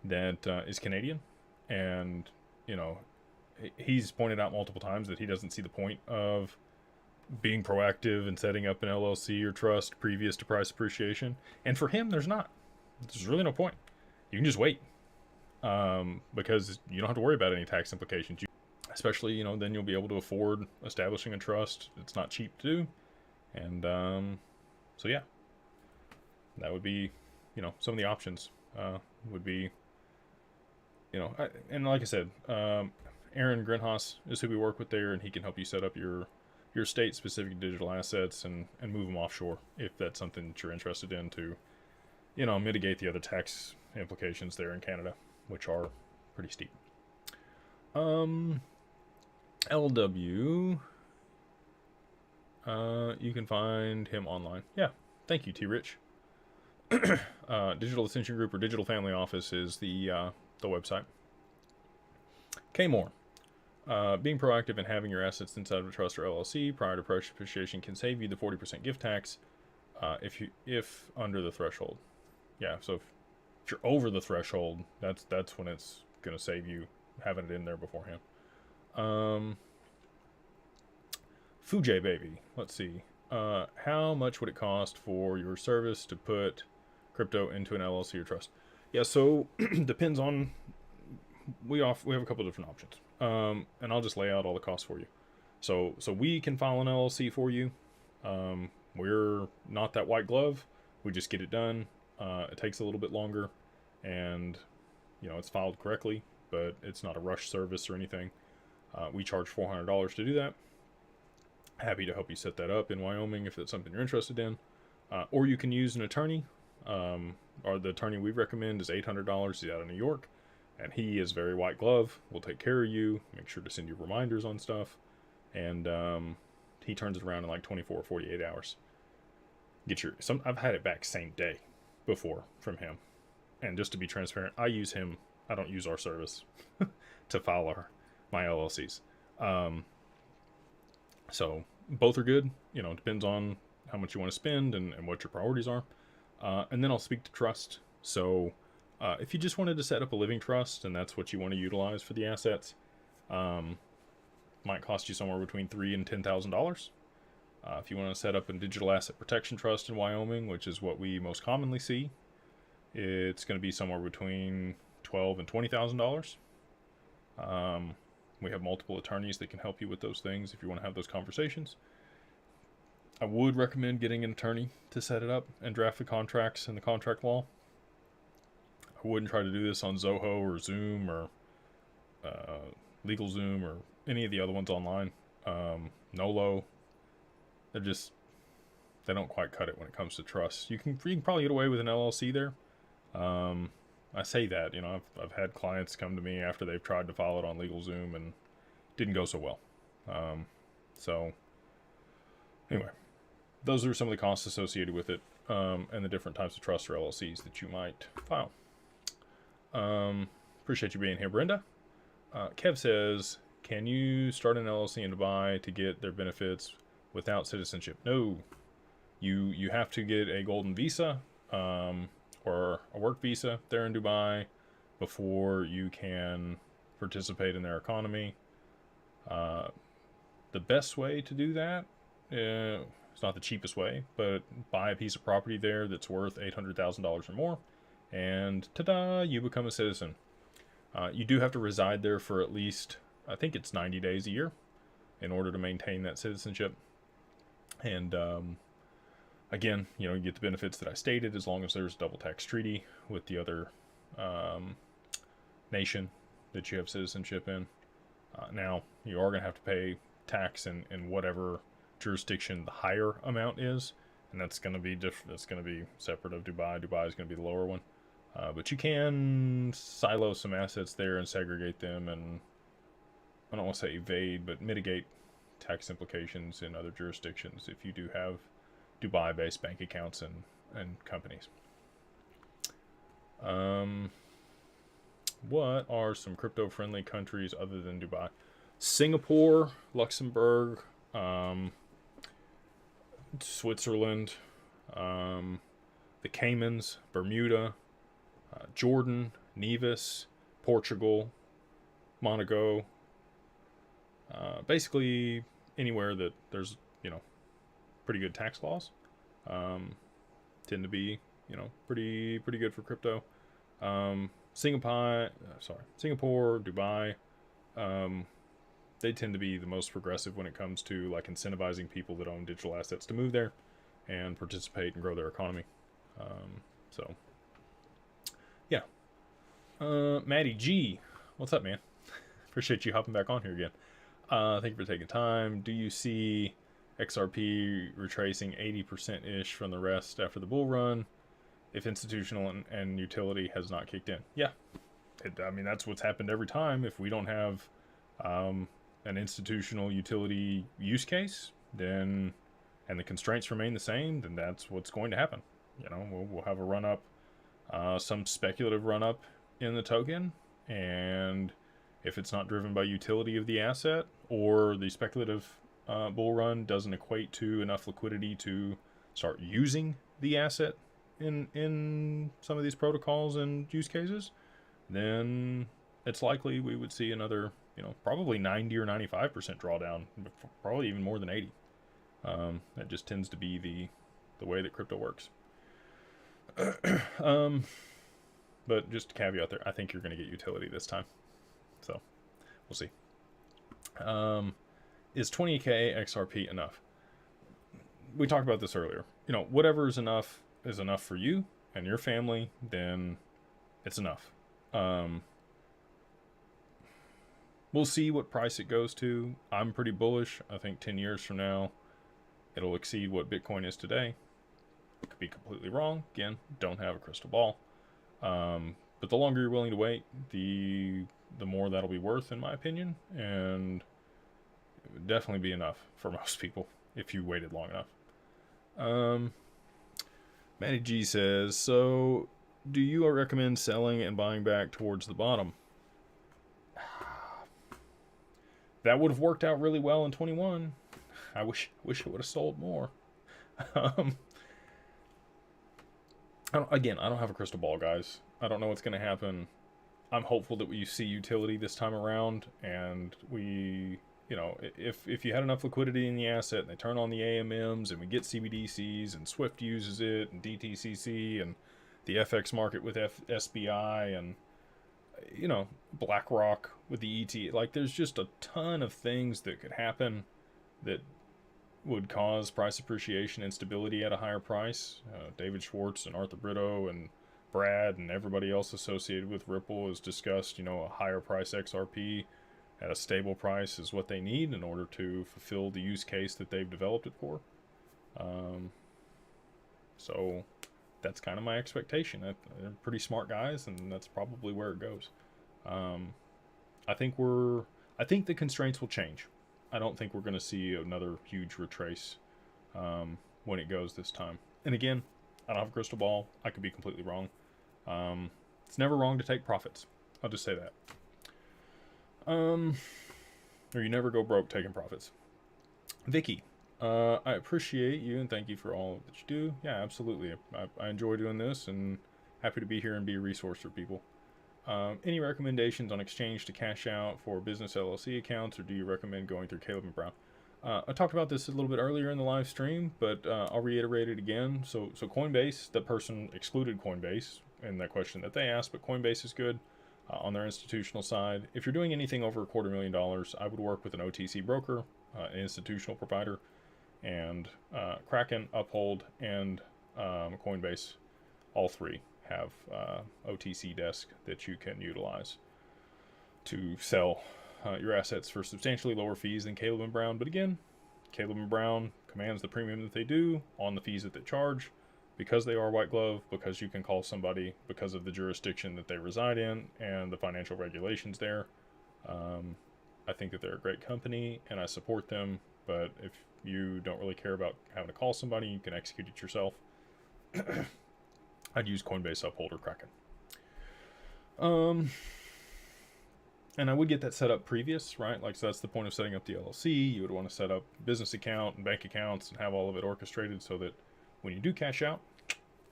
that is Canadian. And, he's pointed out multiple times that he doesn't see the point of being proactive and setting up an LLC or trust previous to price appreciation. And for him, there's really no point. You can just wait because you don't have to worry about any tax implications. Especially, then you'll be able to afford establishing a trust. It's not cheap to do. And so, yeah, that would be, some of the options would be, and like I said, Aaron Grinhaus is who we work with there, and he can help you set up your state-specific digital assets and move them offshore if that's something that you're interested in to, mitigate the other tax implications there in Canada, which are pretty steep. LW, you can find him online. Yeah, thank you, T-Rich. Digital Ascension Group or Digital Family Office is the website. K Moore. Being proactive and having your assets inside of a trust or LLC prior to price appreciation can save you the 40% gift tax if under the threshold. Yeah, so if you're over the threshold, that's when it's going to save you having it in there beforehand. Fujay Baby, let's see. How much would it cost for your service to put crypto into an LLC or trust? Yeah, so depends on. We have a couple of different options. And I'll just lay out all the costs for you. So we can file an LLC for you. We're not that white glove. We just get it done. It takes a little bit longer, and it's filed correctly, but it's not a rush service or anything. We charge $400 to do that. Happy to help you set that up in Wyoming if that's something you're interested in. Or you can use an attorney. Or the attorney we recommend is $800. He's out of New York, and he is very white glove. We'll take care of you, make sure to send you reminders on stuff, and he turns it around in like 24 or 48 hours. I've had it back same day before from him. And just to be transparent, I use him. I don't use our service to file my LLCs. So both are good. Depends on how much you want to spend and what your priorities are. And then I'll speak to trust. So if you just wanted to set up a living trust and that's what you want to utilize for the assets, might cost you somewhere between $3,000 and $10,000. If you want to set up a digital asset protection trust in Wyoming, which is what we most commonly see, it's going to be somewhere between $12,000 and $20,000. We have multiple attorneys that can help you with those things if you want to have those conversations. I would recommend getting an attorney to set it up and draft the contracts and the contract law. I wouldn't try to do this on Zoho or Zoom or LegalZoom or any of the other ones online. Nolo, they don't quite cut it when it comes to trust. You can probably get away with an LLC there. I say that, I've had clients come to me after they've tried to file it on LegalZoom and didn't go so well. So anyway, those are some of the costs associated with it, and the different types of trusts or LLCs that you might file. Appreciate you being here, Brenda. Kev says, can you start an LLC in Dubai to get their benefits without citizenship? No. You have to get a golden visa, or a work visa there in Dubai before you can participate in their economy. The best way to do that, it's not the cheapest way, but buy a piece of property there that's worth $800,000 or more, and ta-da, you become a citizen. You do have to reside there for at least, I think it's 90 days a year in order to maintain that citizenship. And again, you get the benefits that I stated as long as there's a double tax treaty with the other nation that you have citizenship in. Now, you are going to have to pay tax in whatever jurisdiction the higher amount is, and that's going to be different. That's going to be separate of Dubai. Dubai is going to be the lower one. But you can silo some assets there and segregate them, and I don't want to say evade, but mitigate tax implications in other jurisdictions if you do have Dubai-based bank accounts and companies. What are some crypto-friendly countries other than Dubai? Singapore, Luxembourg, Switzerland, the Caymans, Bermuda, Jordan, Nevis, Portugal, Monaco. Basically anywhere that there's, pretty good tax laws. Tend to be, pretty good for crypto. Singapore, Dubai, they tend to be the most progressive when it comes to like incentivizing people that own digital assets to move there and participate and grow their economy. So yeah. Maddie G, what's up, man? Appreciate you hopping back on here again. Thank you for taking time. Do you see XRP retracing 80%-ish from the rest after the bull run if institutional and utility has not kicked in? Yeah. That's what's happened every time. If we don't have an institutional utility use case, then, and the constraints remain the same, then that's what's going to happen. We'll have a run-up, some speculative run-up in the token, and if it's not driven by utility of the asset, or the speculative bull run doesn't equate to enough liquidity to start using the asset in some of these protocols and use cases, then it's likely we would see another, probably 90 or 95% drawdown, probably even more than 80. That just tends to be the way that crypto works. But just a caveat there, I think you're going to get utility this time. So, we'll see. Is 20k XRP enough? We talked about this earlier. Whatever is enough for you and your family, then it's enough. We'll see what price it goes to. I'm pretty bullish. I think 10 years from now, it'll exceed what Bitcoin is today. I could be completely wrong. Again, don't have a crystal ball. But the longer you're willing to wait, the more that'll be worth, in my opinion. And it would definitely be enough for most people if you waited long enough. Matty G says, so do you recommend selling and buying back towards the bottom? That would have worked out really well in 21. I wish it would have sold more. I don't have a crystal ball, guys. I don't know what's going to happen. I'm hopeful that we see utility this time around, and we, if you had enough liquidity in the asset and they turn on the AMMs and we get CBDCs and Swift uses it and DTCC and the FX market with SBI and, BlackRock with the ET, like there's just a ton of things that could happen that would cause price appreciation and stability at a higher price. David Schwartz and Arthur Brito and Brad and everybody else associated with Ripple has discussed, a higher price XRP at a stable price is what they need in order to fulfill the use case that they've developed it for. So that's kind of my expectation. They're pretty smart guys, and that's probably where it goes. I think the constraints will change. I don't think we're going to see another huge retrace when it goes this time. And again, I don't have a crystal ball. I could be completely wrong. It's never wrong to take profits. I'll just say that. Or you never go broke taking profits. Vicky, I appreciate you and thank you for all that you do. Yeah, absolutely. I enjoy doing this and happy to be here and be a resource for people. Any recommendations on exchange to cash out for business LLC accounts, or do you recommend going through Caleb and Brown? I talked about this a little bit earlier in the live stream, but I'll reiterate it again. So Coinbase, the person excluded Coinbase in that question that they asked, but Coinbase is good on their institutional side. If you're doing anything over $250,000, I would work with an OTC broker, an institutional provider, and Kraken, Uphold, and Coinbase, all three have OTC desk that you can utilize to sell your assets for substantially lower fees than Caleb and Brown. But again, Caleb and Brown commands the premium that they do on the fees that they charge because they are white glove, because you can call somebody because of the jurisdiction that they reside in and the financial regulations there. I think that they're a great company and I support them, but if you don't really care about having to call somebody, you can execute it yourself. I'd use Coinbase, Uphold, or Kraken. And I would get that set up previous, right? Like, so that's the point of setting up the LLC. You would want to set up business account and bank accounts and have all of it orchestrated so that when you do cash out,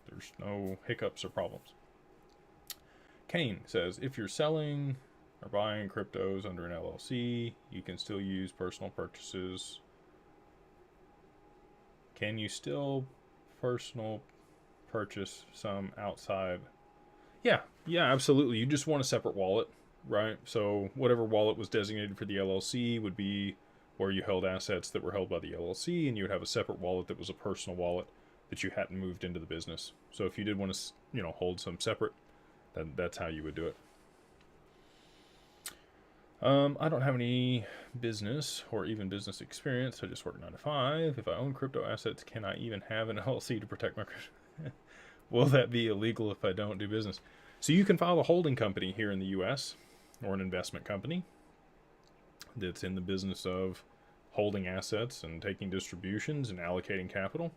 there's no hiccups or problems. Kane says, if you're selling or buying cryptos under an LLC, you can still use personal purchases. Can you still personal purchase some outside? Yeah, absolutely. You just want a separate wallet, right? So whatever wallet was designated for the LLC would be where you held assets that were held by the LLC, and you would have a separate wallet that was a personal wallet that you hadn't moved into the business. So if you did want to, hold some separate, then that's how you would do it. I don't have any business or even business experience. I just work 9 to 5. If I own crypto assets, can I even have an LLC to protect my crypto? Will that be illegal if I don't do business? So you can file a holding company here in the U.S. or an investment company that's in the business of holding assets and taking distributions and allocating capital.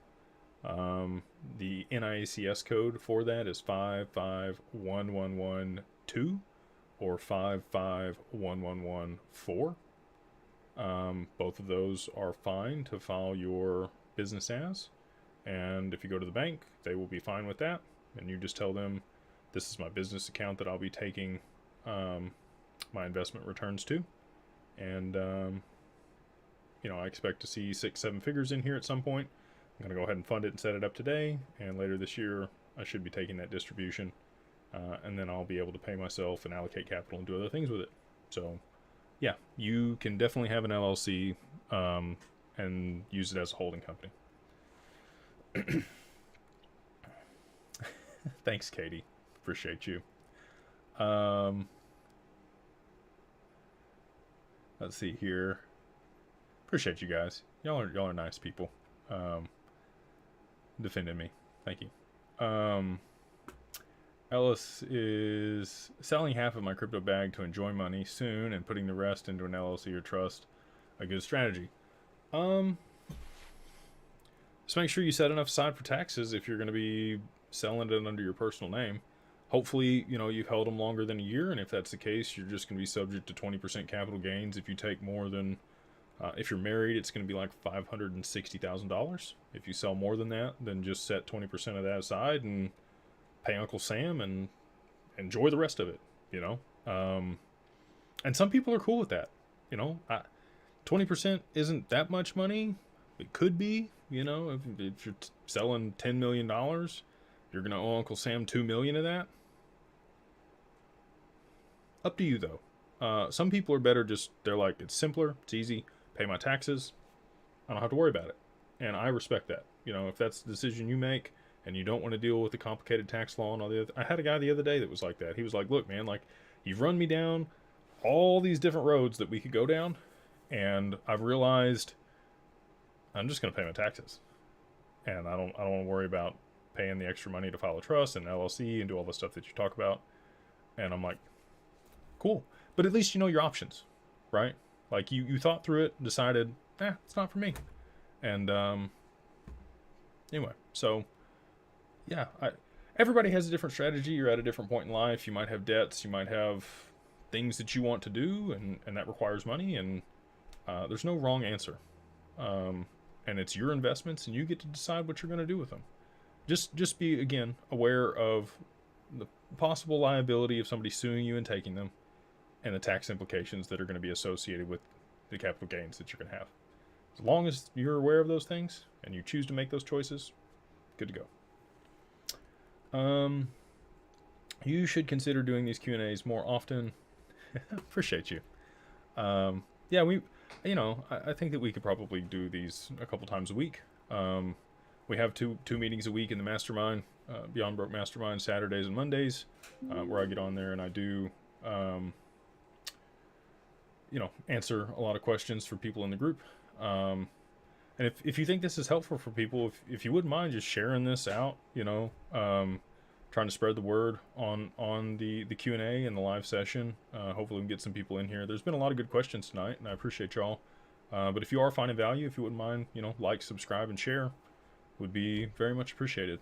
The NIACS code for that is 551112 or 551114. Both of those are fine to file your business as. And if you go to the bank, they will be fine with that. And you just tell them, this is my business account that I'll be taking my investment returns to. And, I expect to see 6-7 figures in here at some point. I'm going to go ahead and fund it and set it up today. And later this year, I should be taking that distribution. And then I'll be able to pay myself and allocate capital and do other things with it. So, yeah, you can definitely have an LLC and use it as a holding company. Thanks, Katie. Appreciate you. Let's see here. Appreciate you guys. Y'all are nice people. Defending me. Thank you. Ellis is selling half of my crypto bag to enjoy money soon and putting the rest into an LLC or trust. A good strategy. Just make sure you set enough aside for taxes if you're going to be selling it under your personal name. Hopefully, you've held them longer than a year, and if that's the case, you're just going to be subject to 20% capital gains if you take more than, if you're married, it's going to be like $560,000. If you sell more than that, then just set 20% of that aside and pay Uncle Sam and enjoy the rest of it, And some people are cool with that, 20% isn't that much money. It could be, if you're selling $10 million, you're going to owe Uncle Sam $2 million of that. Up to you, though. Some people are better they're like, it's simpler, it's easy, pay my taxes, I don't have to worry about it. And I respect that. If that's the decision you make and you don't want to deal with the complicated tax law and all the other. I had a guy the other day that was like that. He was like, look, man, like, you've run me down all these different roads that we could go down, and I've realized I'm just going to pay my taxes, and I don't want to worry about paying the extra money to file a trust and LLC and do all the stuff that you talk about. And I'm like, cool, but at least you know your options, right? Like, you thought through it, decided, it's not for me. And anyway, so yeah, everybody has a different strategy. You're at a different point in life. You might have debts, you might have things that you want to do, and that requires money, and there's no wrong answer. And it's your investments, and you get to decide what you're going to do with them. Just be, again, aware of the possible liability of somebody suing you and taking them, and the tax implications that are going to be associated with the capital gains that you're going to have. As long as you're aware of those things and you choose to make those choices, good to go. You should consider doing these Q&As more often. Appreciate you. Yeah, I think that we could probably do these a couple times a week. We have two meetings a week in the mastermind, Beyond Broke Mastermind, Saturdays and Mondays, where I get on there and I do, answer a lot of questions for people in the group. And if you think this is helpful for people, if you wouldn't mind just sharing this out, trying to spread the word on the Q&A and the live session. Hopefully we can get some people in here. There's been a lot of good questions tonight, and I appreciate y'all. But if you are finding value, if you wouldn't mind, like, subscribe, and share, would be very much appreciated.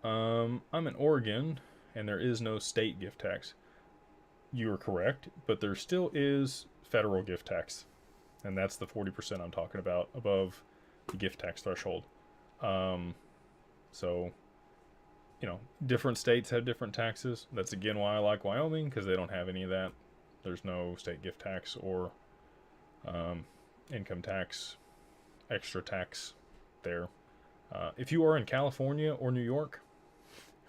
I'm in Oregon, and there is no state gift tax. You are correct, but there still is federal gift tax, and that's the 40% I'm talking about above the gift tax threshold. So, different states have different taxes. That's again why I like Wyoming, because they don't have any of that. There's no state gift tax or income tax, extra tax there. If you are in California or New York,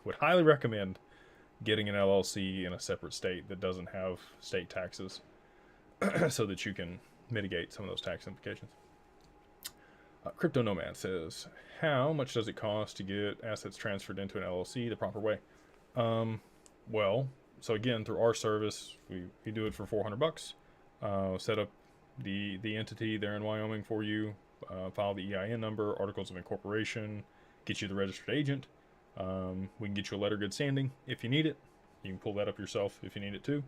would highly recommend getting an LLC in a separate state that doesn't have state taxes so that you can mitigate some of those tax implications. Crypto Nomad says, how much does it cost to get assets transferred into an LLC the proper way? Well, so again, through our service, we do it for $400. Set up the entity there in Wyoming for you, file the EIN number, articles of incorporation, get you the registered agent. We can get you a letter of good standing if you need it. You can pull that up yourself if you need it too.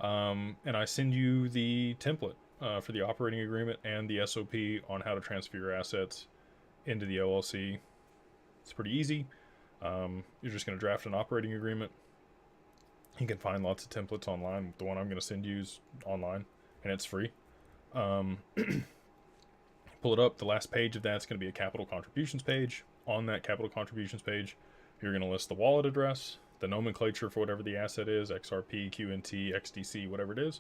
And I send you the template for the operating agreement and the SOP on how to transfer your assets into the LLC. It's pretty easy. You're just going to draft an operating agreement. You can find lots of templates online. The one I'm going to send you is online, and it's free. Pull it up. The last page of that's going to be a capital contributions page. On that capital contributions page, you're going to list the wallet address, the nomenclature for whatever the asset is, XRP, QNT, XDC, whatever it is,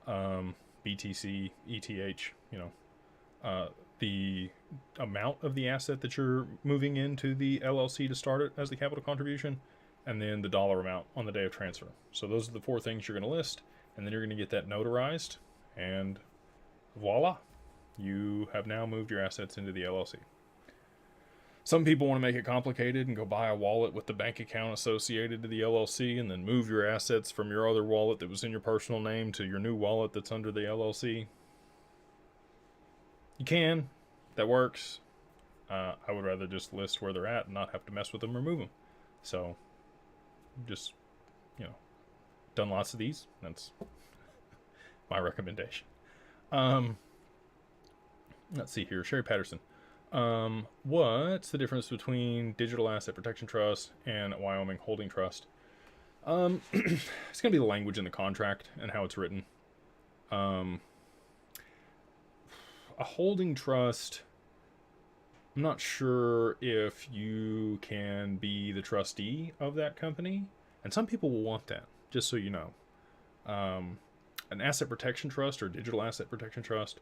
BTC, ETH, the amount of the asset that you're moving into the LLC to start it as the capital contribution, and then the dollar amount on the day of transfer. So those are the four things you're going to list, and then you're going to get that notarized, and voila, you have now moved your assets into the LLC. Some people want to make it complicated and go buy a wallet with the bank account associated to the LLC and then move your assets from your other wallet that was in your personal name to your new wallet that's under the LLC. You can. That works. I would rather just list where they're at and not have to mess with them or move them. So, just, done lots of these. That's my recommendation. Let's see here. Sherry Patterson. What's the difference between Digital Asset Protection Trust and Wyoming Holding Trust? It's going to be the language in the contract and how it's written. A holding trust, I'm not sure if you can be the trustee of that company, and some people will want that, just so you know. An asset protection trust or digital asset protection trust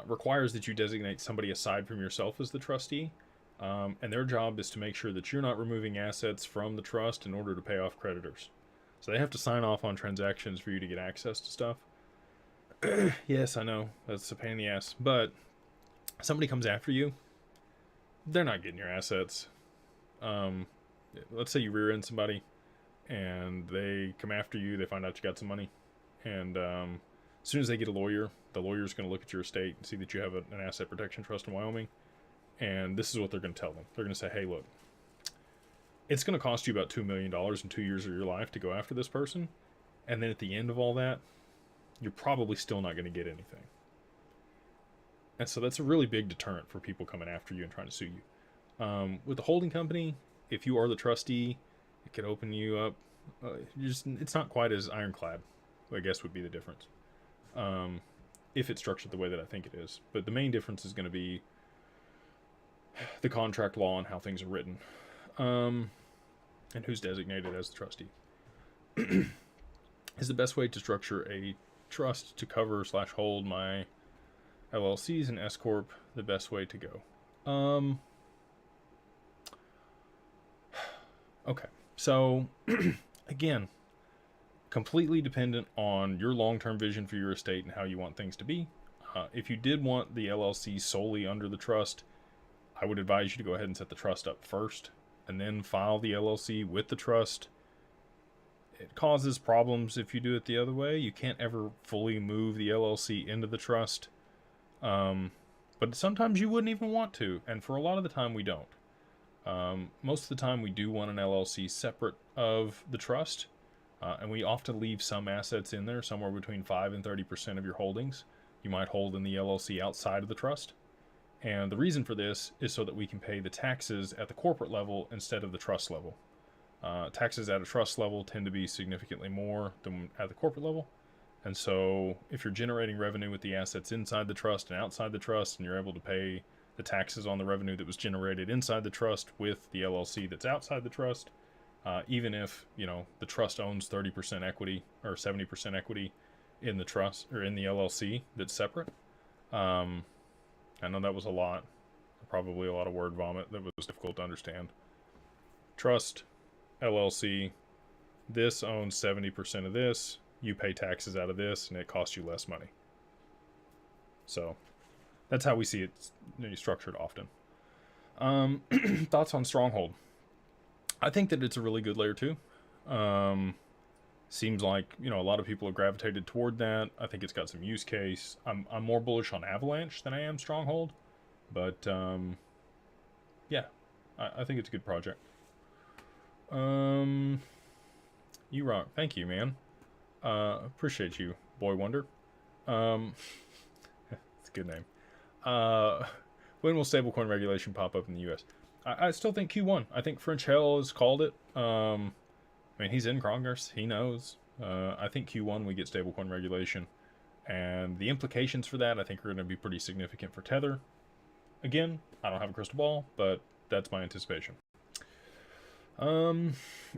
requires that you designate somebody aside from yourself as the trustee, and their job is to make sure that you're not removing assets from the trust in order to pay off creditors. So they have to sign off on transactions for you to get access to stuff. Yes, I know, that's a pain in the ass, but somebody comes after you, they're not getting your assets. Let's say you rear end somebody and they come after you, they find out you got some money, and as soon as they get a lawyer, the lawyer's going to look at your estate and see that you have an asset protection trust in Wyoming, and this is what they're going to tell them. They're going to say, hey, look, it's going to cost you about $2 million in 2 years of your life to go after this person, and then at the end of all that, you're probably still not going to get anything. And so that's a really big deterrent for people coming after you and trying to sue you. With the holding company, if you are the trustee, it could open you up. It's not quite as ironclad, I guess would be the difference. If it's structured the way that I think it is. But the main difference is going to be the contract law and how things are written. And who's designated as the trustee. Is the best way to structure a trust to cover / hold my LLCs and S Corp the best way to go? Okay, so again, completely dependent on your long-term vision for your estate and how you want things to be. If you did want the LLC solely under the trust, I would advise you to go ahead and set the trust up first and then file the LLC with the trust. It causes problems if you do it the other way. You can't ever fully move the LLC into the trust. But sometimes you wouldn't even want to, and for a lot of the time we don't. Most of the time we do want an LLC separate of the trust, and we often leave some assets in there, somewhere between 5 and 30% of your holdings you might hold in the LLC outside of the trust. And the reason for this is so that we can pay the taxes at the corporate level instead of the trust level. Taxes at a trust level tend to be significantly more than at the corporate level. And so if you're generating revenue with the assets inside the trust and outside the trust, and you're able to pay the taxes on the revenue that was generated inside the trust with the LLC that's outside the trust, even if, the trust owns 30% equity or 70% equity in the trust or in the LLC that's separate. I know that was a lot, probably a lot of word vomit that was difficult to understand. Trust, LLC, this owns 70% of this, you pay taxes out of this, and it costs you less money. So that's how we see it structured often. Thoughts on Stronghold? I think that it's a really good layer 2. Seems like, a lot of people have gravitated toward that. I think it's got some use case. I'm more bullish on Avalanche than I am Stronghold. But, yeah, I think it's a good project. You rock. Thank you, man. Appreciate you, Boy Wonder. It's a good name. When will stablecoin regulation pop up in the U.S.? I still think Q1. I think French Hell has called it. He's in Congress. He knows. I think Q1 we get stablecoin regulation. And the implications for that, I think, are going to be pretty significant for Tether. Again, I don't have a crystal ball, but that's my anticipation.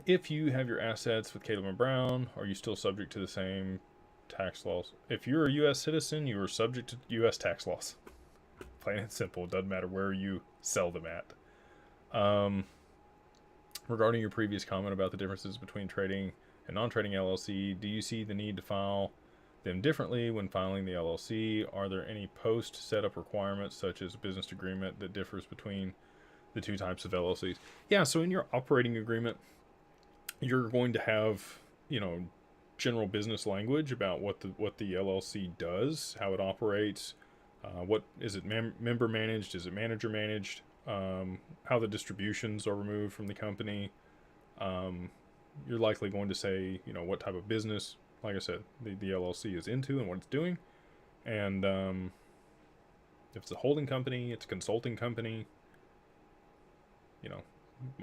If you have your assets with Caleb and Brown, are you still subject to the same tax laws? If you're a U.S. citizen, you are subject to U.S. tax laws. Plain and simple. It doesn't matter where you sell them at. Regarding your previous comment about the differences between trading and non-trading LLC, do you see the need to file them differently when filing the LLC? Are there any post-setup requirements, such as a business agreement, that differs between the two types of LLCs? Yeah, so in your operating agreement, you're going to have, general business language about what the LLC does, how it operates, what is it member managed, is it manager managed, how the distributions are removed from the company. You're likely going to say, what type of business, like I said, the LLC is into and what it's doing. And if it's a holding company, it's a consulting company, you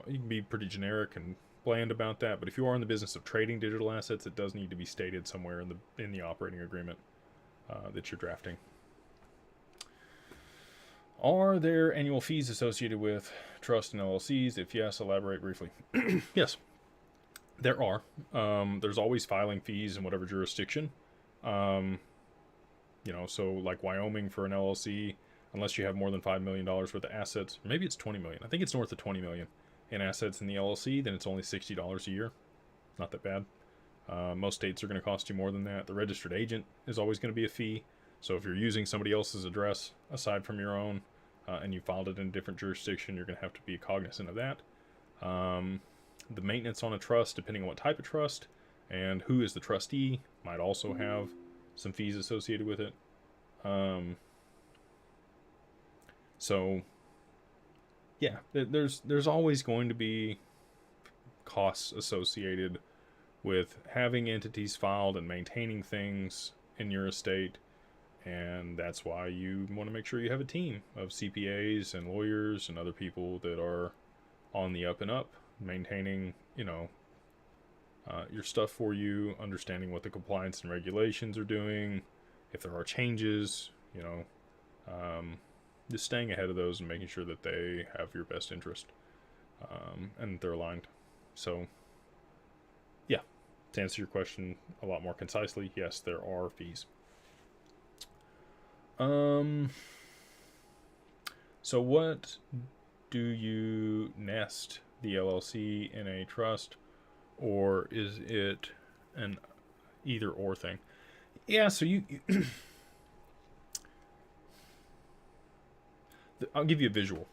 can be pretty generic and bland about that. But if you are in the business of trading digital assets, it does need to be stated somewhere in the operating agreement that you're drafting. Are there annual fees associated with trust and LLCs? If yes, elaborate briefly. Yes, there are. There's always filing fees in whatever jurisdiction. So like Wyoming for an LLC, unless you have more than $5 million worth of assets, maybe it's 20 million. I think it's north of 20 million in assets in the LLC, then it's only $60 a year. Not that bad. Most states are going to cost you more than that. The registered agent is always going to be a fee. So if you're using somebody else's address aside from your own, and you filed it in a different jurisdiction, you're going to have to be cognizant of that. The maintenance on a trust, depending on what type of trust and who is the trustee, might also have some fees associated with it. So yeah, there's always going to be costs associated with having entities filed and maintaining things in your estate. And that's why you want to make sure you have a team of CPAs and lawyers and other people that are on the up and up, maintaining, your stuff for you, understanding what the compliance and regulations are doing, if there are changes, just staying ahead of those and making sure that they have your best interest, and they're aligned. So, yeah, to answer your question a lot more concisely, yes, there are fees. So what do you nest the LLC in a trust, or is it an either or thing? Yeah, so you I'll give you a visual.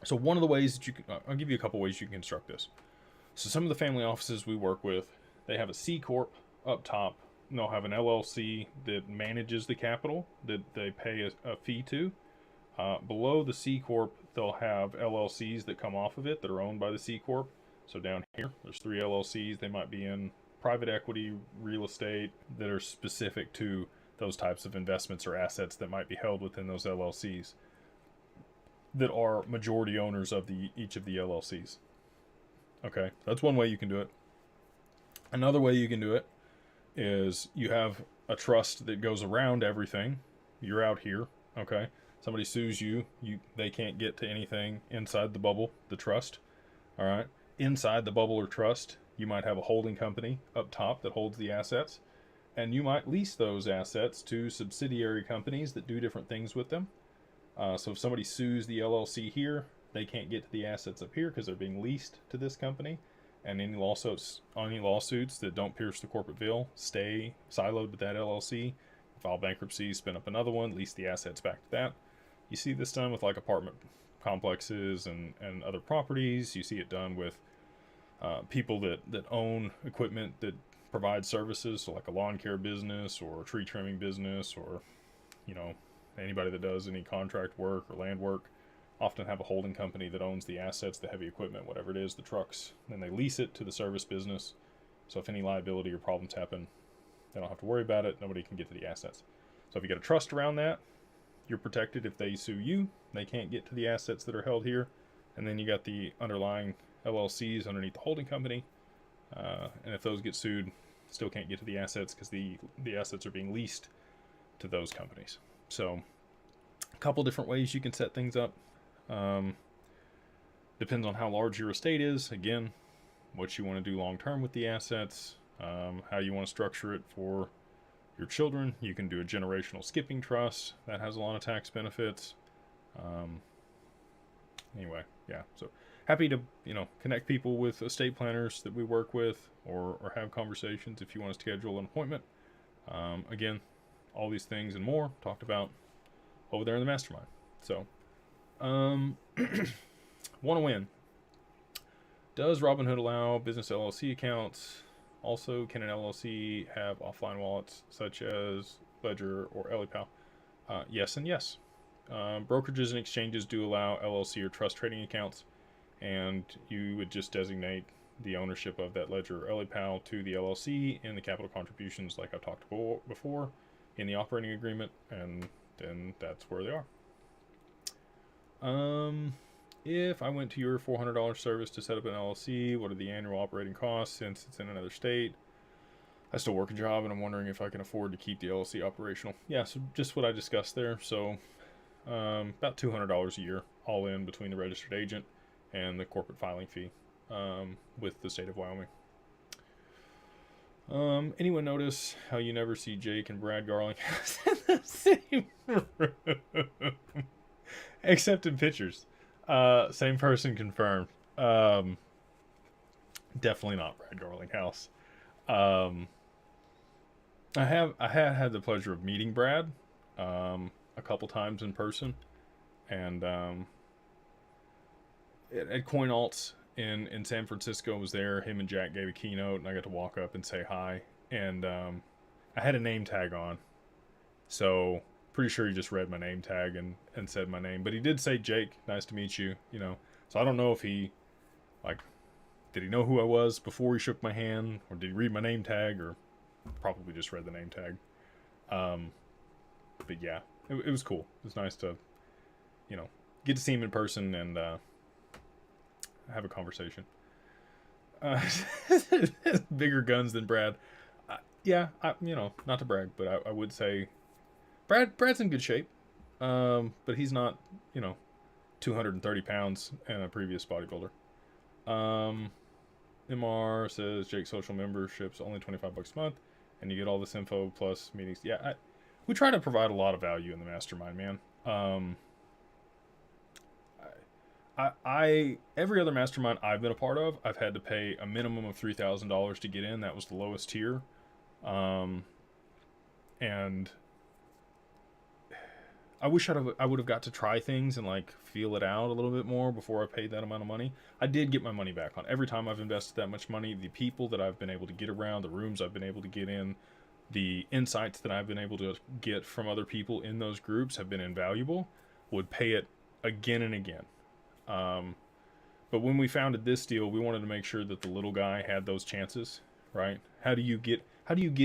So one of the ways that I'll give you a couple ways you can construct this. So some of the family offices we work with, they have a C Corp up top, and they'll have an LLC that manages the capital that they pay a fee to. Below the C Corp, they'll have LLCs that come off of it that are owned by the C Corp. So down here, there's 3 LLCs. They might be in private equity, real estate, that are specific to those types of investments or assets that might be held within those LLCs that are majority owners of each of the LLCs. Okay, that's one way you can do it. Another way you can do it is you have a trust that goes around everything. You're out here, okay? Somebody sues you, they can't get to anything inside the bubble, the trust. All right. Inside the bubble or trust, you might have a holding company up top that holds the assets, and you might lease those assets to subsidiary companies that do different things with them. So if somebody sues the LLC here, they can't get to the assets up here because they're being leased to this company. And any lawsuits that don't pierce the corporate veil stay siloed with that LLC. File bankruptcy, spin up another one, lease the assets back to that. You see this done with like apartment complexes and other properties. You see it done with people that own equipment that provide services, so like a lawn care business or a tree trimming business, or anybody that does any contract work or land work often have a holding company that owns the assets, the heavy equipment, whatever it is, the trucks. Then they lease it to the service business. So if any liability or problems happen, they don't have to worry about it. Nobody can get to the assets. So if you got a trust around that, you're protected. If they sue you, they can't get to the assets that are held here. And then you got the underlying LLCs underneath the holding company. And if those get sued, still can't get to the assets because the assets are being leased to those companies. So a couple different ways you can set things up. Depends on how large your estate is. Again, what you want to do long term with the assets, how you want to structure it for your children. You can do a generational skipping trust that has a lot of tax benefits. Anyway, yeah. So happy to connect people with estate planners that we work with, or have conversations if you want to schedule an appointment. Again, all these things and more talked about over there in the mastermind. So want to win. Does Robinhood allow business LLC accounts? Also, can an LLC have offline wallets such as Ledger or LLPal? Yes and yes. Brokerages and exchanges do allow LLC or trust trading accounts, and you would just designate the ownership of that Ledger or LLPal to the LLC in the capital contributions like I've talked before in the operating agreement, and then that's where they are. If I went to your $400 service to set up an LLC, what are the annual operating costs since it's in another state? I still work a job and I'm wondering if I can afford to keep the LLC operational. Yeah, so just what I discussed there. So about $200 a year, all in between the registered agent and the corporate filing fee with the state of Wyoming. Anyone notice how you never see Jake and Brad Garling in the same room? Except in pictures. Same person confirmed. Definitely not Brad Garlinghouse. I had the pleasure of meeting Brad a couple times in person, and at CoinAlts in San Francisco. Was there. Him and Jack gave a keynote, and I got to walk up and say hi. And I had a name tag on, so pretty sure he just read my name tag and said my name. But he did say, Jake, nice to meet you. You know, so I don't know if he, like, did he know who I was before he shook my hand, or did he read my name tag, or probably just read the name tag. But yeah, it was cool. It was nice to, you know, get to see him in person and have a conversation. Bigger guns than Brad. Yeah, you know, not to brag, but I would say Brad's in good shape. But he's not, you know, 230 pounds and a previous bodybuilder. MR says Jake's social membership's only $25 a month, and you get all this info plus meetings. Yeah, we try to provide a lot of value in the mastermind, man. I every other mastermind I've been a part of, I've had to pay a minimum of $3,000 to get in. That was the lowest tier, and I wish I would have got to try things and like feel it out a little bit more before I paid that amount of money. I did get my money back on every time I've invested that much money. The people that I've been able to get around, the rooms I've been able to get in, the insights that I've been able to get from other people in those groups have been invaluable. Would pay it again and again. But when we founded this deal, we wanted to make sure that the little guy had those chances, right? How do you get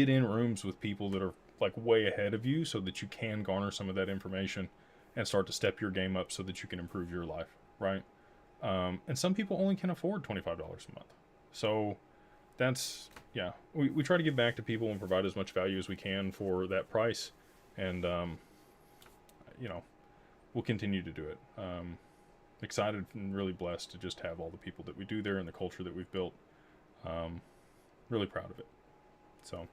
in rooms with people that are like way ahead of you so that you can garner some of that information and start to step your game up so that you can improve your life, right? And some people only can afford $25 a month. So that's, yeah, we try to give back to people and provide as much value as we can for that price. And, you know, we'll continue to do it. Excited and really blessed to just have all the people that we do there and the culture that we've built. Really proud of it. So,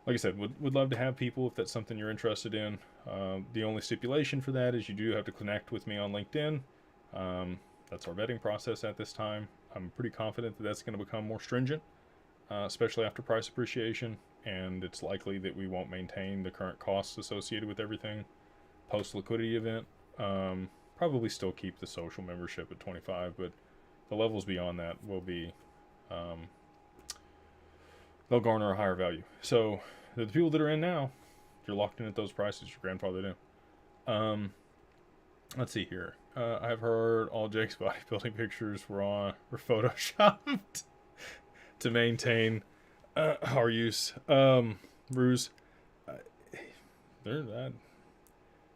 like I said, would love to have people if that's something you're interested in. The only stipulation for that is you do have to connect with me on LinkedIn. That's our vetting process at this time. I'm pretty confident that that's going to become more stringent, especially after price appreciation, and it's likely that we won't maintain the current costs associated with everything post-liquidity event. Probably still keep the social membership at 25, but the levels beyond that will be, they'll garner a higher value. So the people that are in now, you're locked in at those prices your grandfather did. Let's see here. I've heard all Jake's bodybuilding pictures were photoshopped to maintain our use. Ruse. They're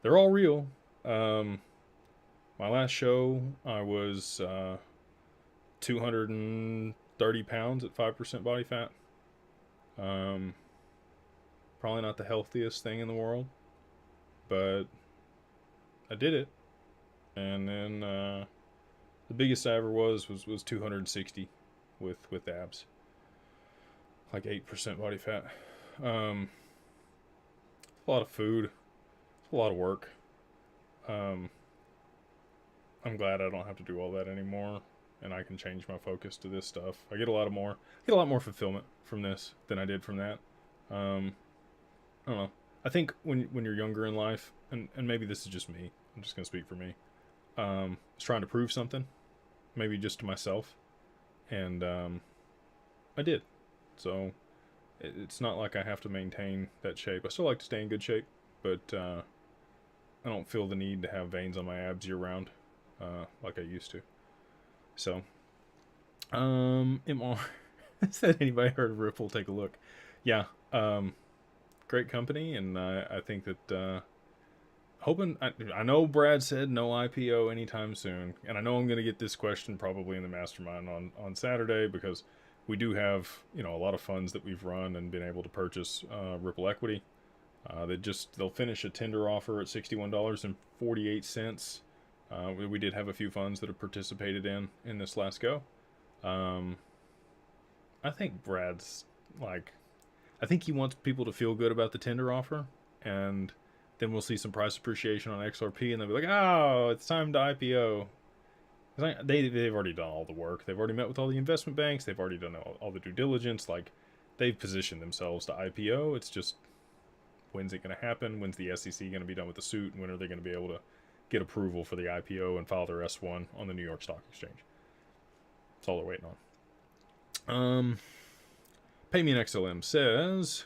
all real. My last show, I was 230 pounds at 5% body fat. Probably not the healthiest thing in the world, but I did it. And then the biggest I ever was 260 with abs, like 8% body fat. A lot of food, it's a lot of work. I'm glad I don't have to do all that anymore, and I can change my focus to this stuff. I get a lot more fulfillment from this than I did from that. I don't know. I think when you're younger in life, and maybe this is just me, I'm just gonna speak for me. I was trying to prove something, maybe just to myself, and I did. So it's not like I have to maintain that shape. I still like to stay in good shape, but I don't feel the need to have veins on my abs year round. Like I used to. So, MR said, anybody heard of Ripple? Take a look. Yeah, great company, and I think that I know Brad said no IPO anytime soon, and I know I'm going to get this question probably in the mastermind on Saturday, because we do have, you know, a lot of funds that we've run and been able to purchase Ripple equity. They'll finish a tender offer at $61.48. We did have a few funds that have participated in this last go. I think Brad's I think he wants people to feel good about the tender offer, and then we'll see some price appreciation on XRP, and they'll be like, oh, it's time to IPO. They've already done all the work. They've already met with all the investment banks. They've already done all the due diligence. Like, they've positioned themselves to IPO. It's just, when's it going to happen? When's the SEC going to be done with the suit? And when are they going to be able to get approval for the IPO and file their S1 on the New York Stock Exchange. That's all they're waiting on. Pay Me an XLM says,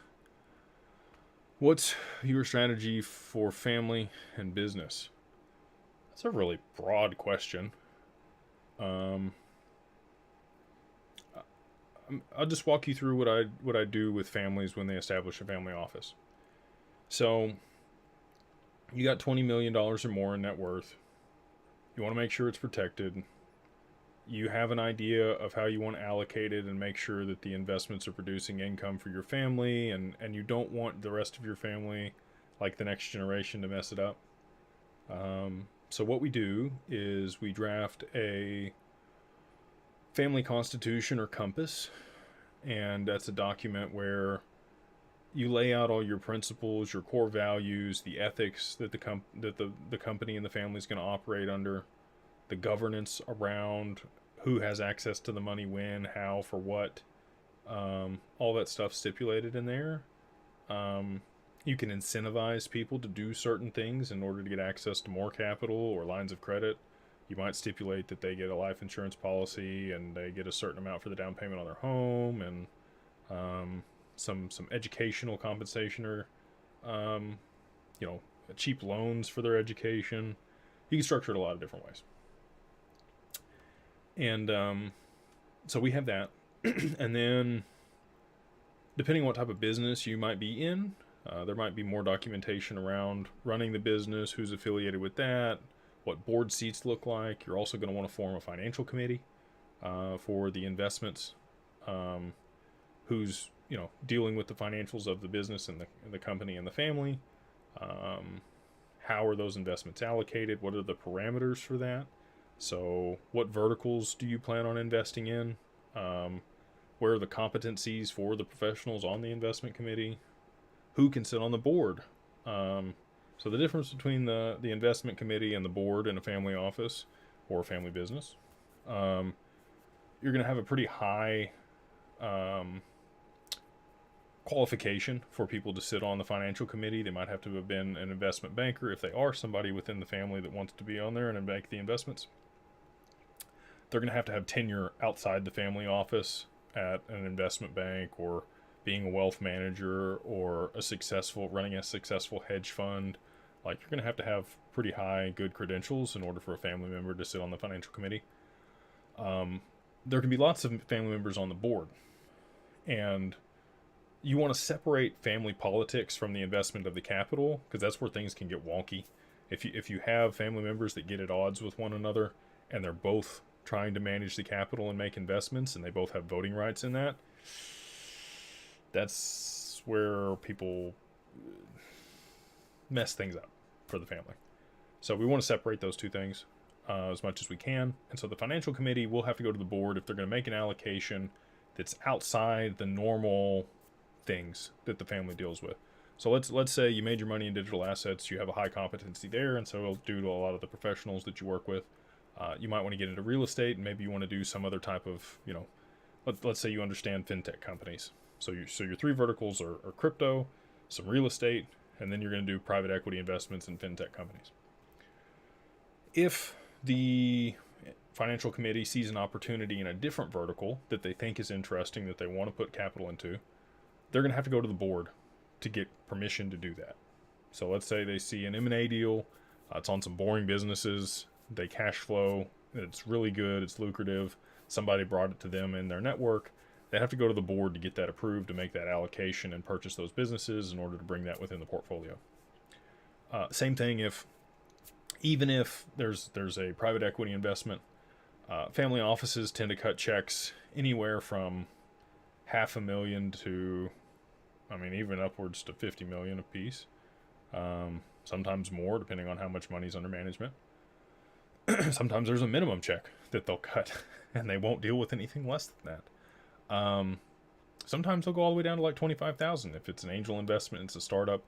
what's your strategy for family and business? That's a really broad question. I'll just walk you through what I do with families when they establish a family office. So you got $20 million or more in net worth. You want to make sure it's protected. You have an idea of how you want to allocate it and make sure that the investments are producing income for your family, and you don't want the rest of your family, like the next generation, to mess it up. So what we do is we draft a family constitution or compass, and that's a document where you lay out all your principles, your core values, the ethics that the company and the family is going to operate under, the governance around who has access to the money, when, how, for what, all that stuff stipulated in there. You can incentivize people to do certain things in order to get access to more capital or lines of credit. You might stipulate that they get a life insurance policy and they get a certain amount for the down payment on their home, and some educational compensation, or cheap loans for their education. You can structure it a lot of different ways. And so we have that. And then, depending on what type of business you might be in, there might be more documentation around running the business, who's affiliated with that, what board seats look like. You're also going to want to form a financial committee for the investments, who's dealing with the financials of the business and the company and the family. How are those investments allocated? What are the parameters for that? So what verticals do you plan on investing in? Where are the competencies for the professionals on the investment committee? Who can sit on the board? So the difference between the investment committee and the board in a family office or a family business, you're going to have a pretty high qualification for people to sit on the financial committee. They might have to have been an investment banker if they are somebody within the family that wants to be on there and make the investments. They're going to have tenure outside the family office at an investment bank, or being a wealth manager, or running a successful hedge fund. Like, you're going to have pretty high, good credentials in order for a family member to sit on the financial committee. There can be lots of family members on the board, and you want to separate family politics from the investment of the capital, because that's where things can get wonky. If you have family members that get at odds with one another, and they're both trying to manage the capital and make investments, and they both have voting rights in that, that's where people mess things up for the family. So we want to separate those two things as much as we can. And so the financial committee will have to go to the board if they're going to make an allocation that's outside the normal things that the family deals with. So let's say you made your money in digital assets, you have a high competency there, and so due to a lot of the professionals that you work with, you might want to get into real estate, and maybe you want to do some other type of, let's say you understand fintech companies. So your three verticals are crypto, some real estate, and then you're going to do private equity investments in fintech companies. If the financial committee sees an opportunity in a different vertical that they think is interesting, that they want to put capital into, they're going to have to go to the board to get permission to do that. So let's say they see an M&A deal, it's on some boring businesses, they cash flow, it's really good, it's lucrative, somebody brought it to them in their network. They have to go to the board to get that approved, to make that allocation and purchase those businesses in order to bring that within the portfolio. Same thing even if there's a private equity investment, family offices tend to cut checks anywhere from $500,000 to, even upwards to $50 million a piece. Sometimes more, depending on how much money's under management. Sometimes there's a minimum check that they'll cut, and they won't deal with anything less than that. Sometimes they'll go all the way down to like $25,000 if it's an angel investment, it's a startup,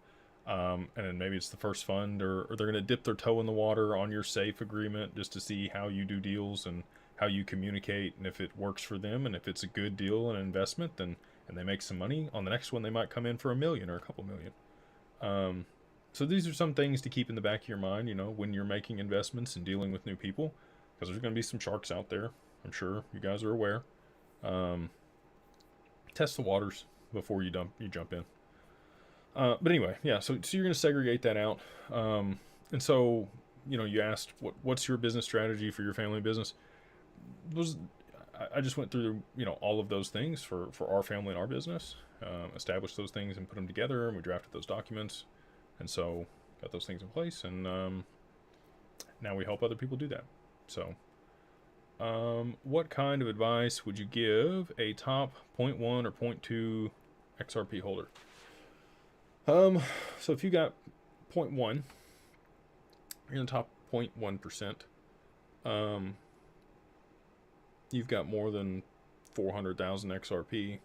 and then maybe it's the first fund, or they're going to dip their toe in the water on your SAFE agreement just to see how you do deals and how you communicate, and if it works for them, and if it's a good deal and investment, and they make some money on the next one, they might come in for $1 million or a couple million. So these are some things to keep in the back of your mind, when you're making investments and dealing with new people, because there's going to be some sharks out there. I'm sure you guys are aware. Test the waters before you jump in. But anyway, yeah. So you're going to segregate that out, and so you asked what's your business strategy for your family business. I just went through all of those things for our family and our business, established those things and put them together, and we drafted those documents, and so got those things in place, and now we help other people do that. So what kind of advice would you give a top 0.1 or 0.2 XRP holder? So if you got 0.1, you're in the top 0.1%. You've got more than 400,000 XRP.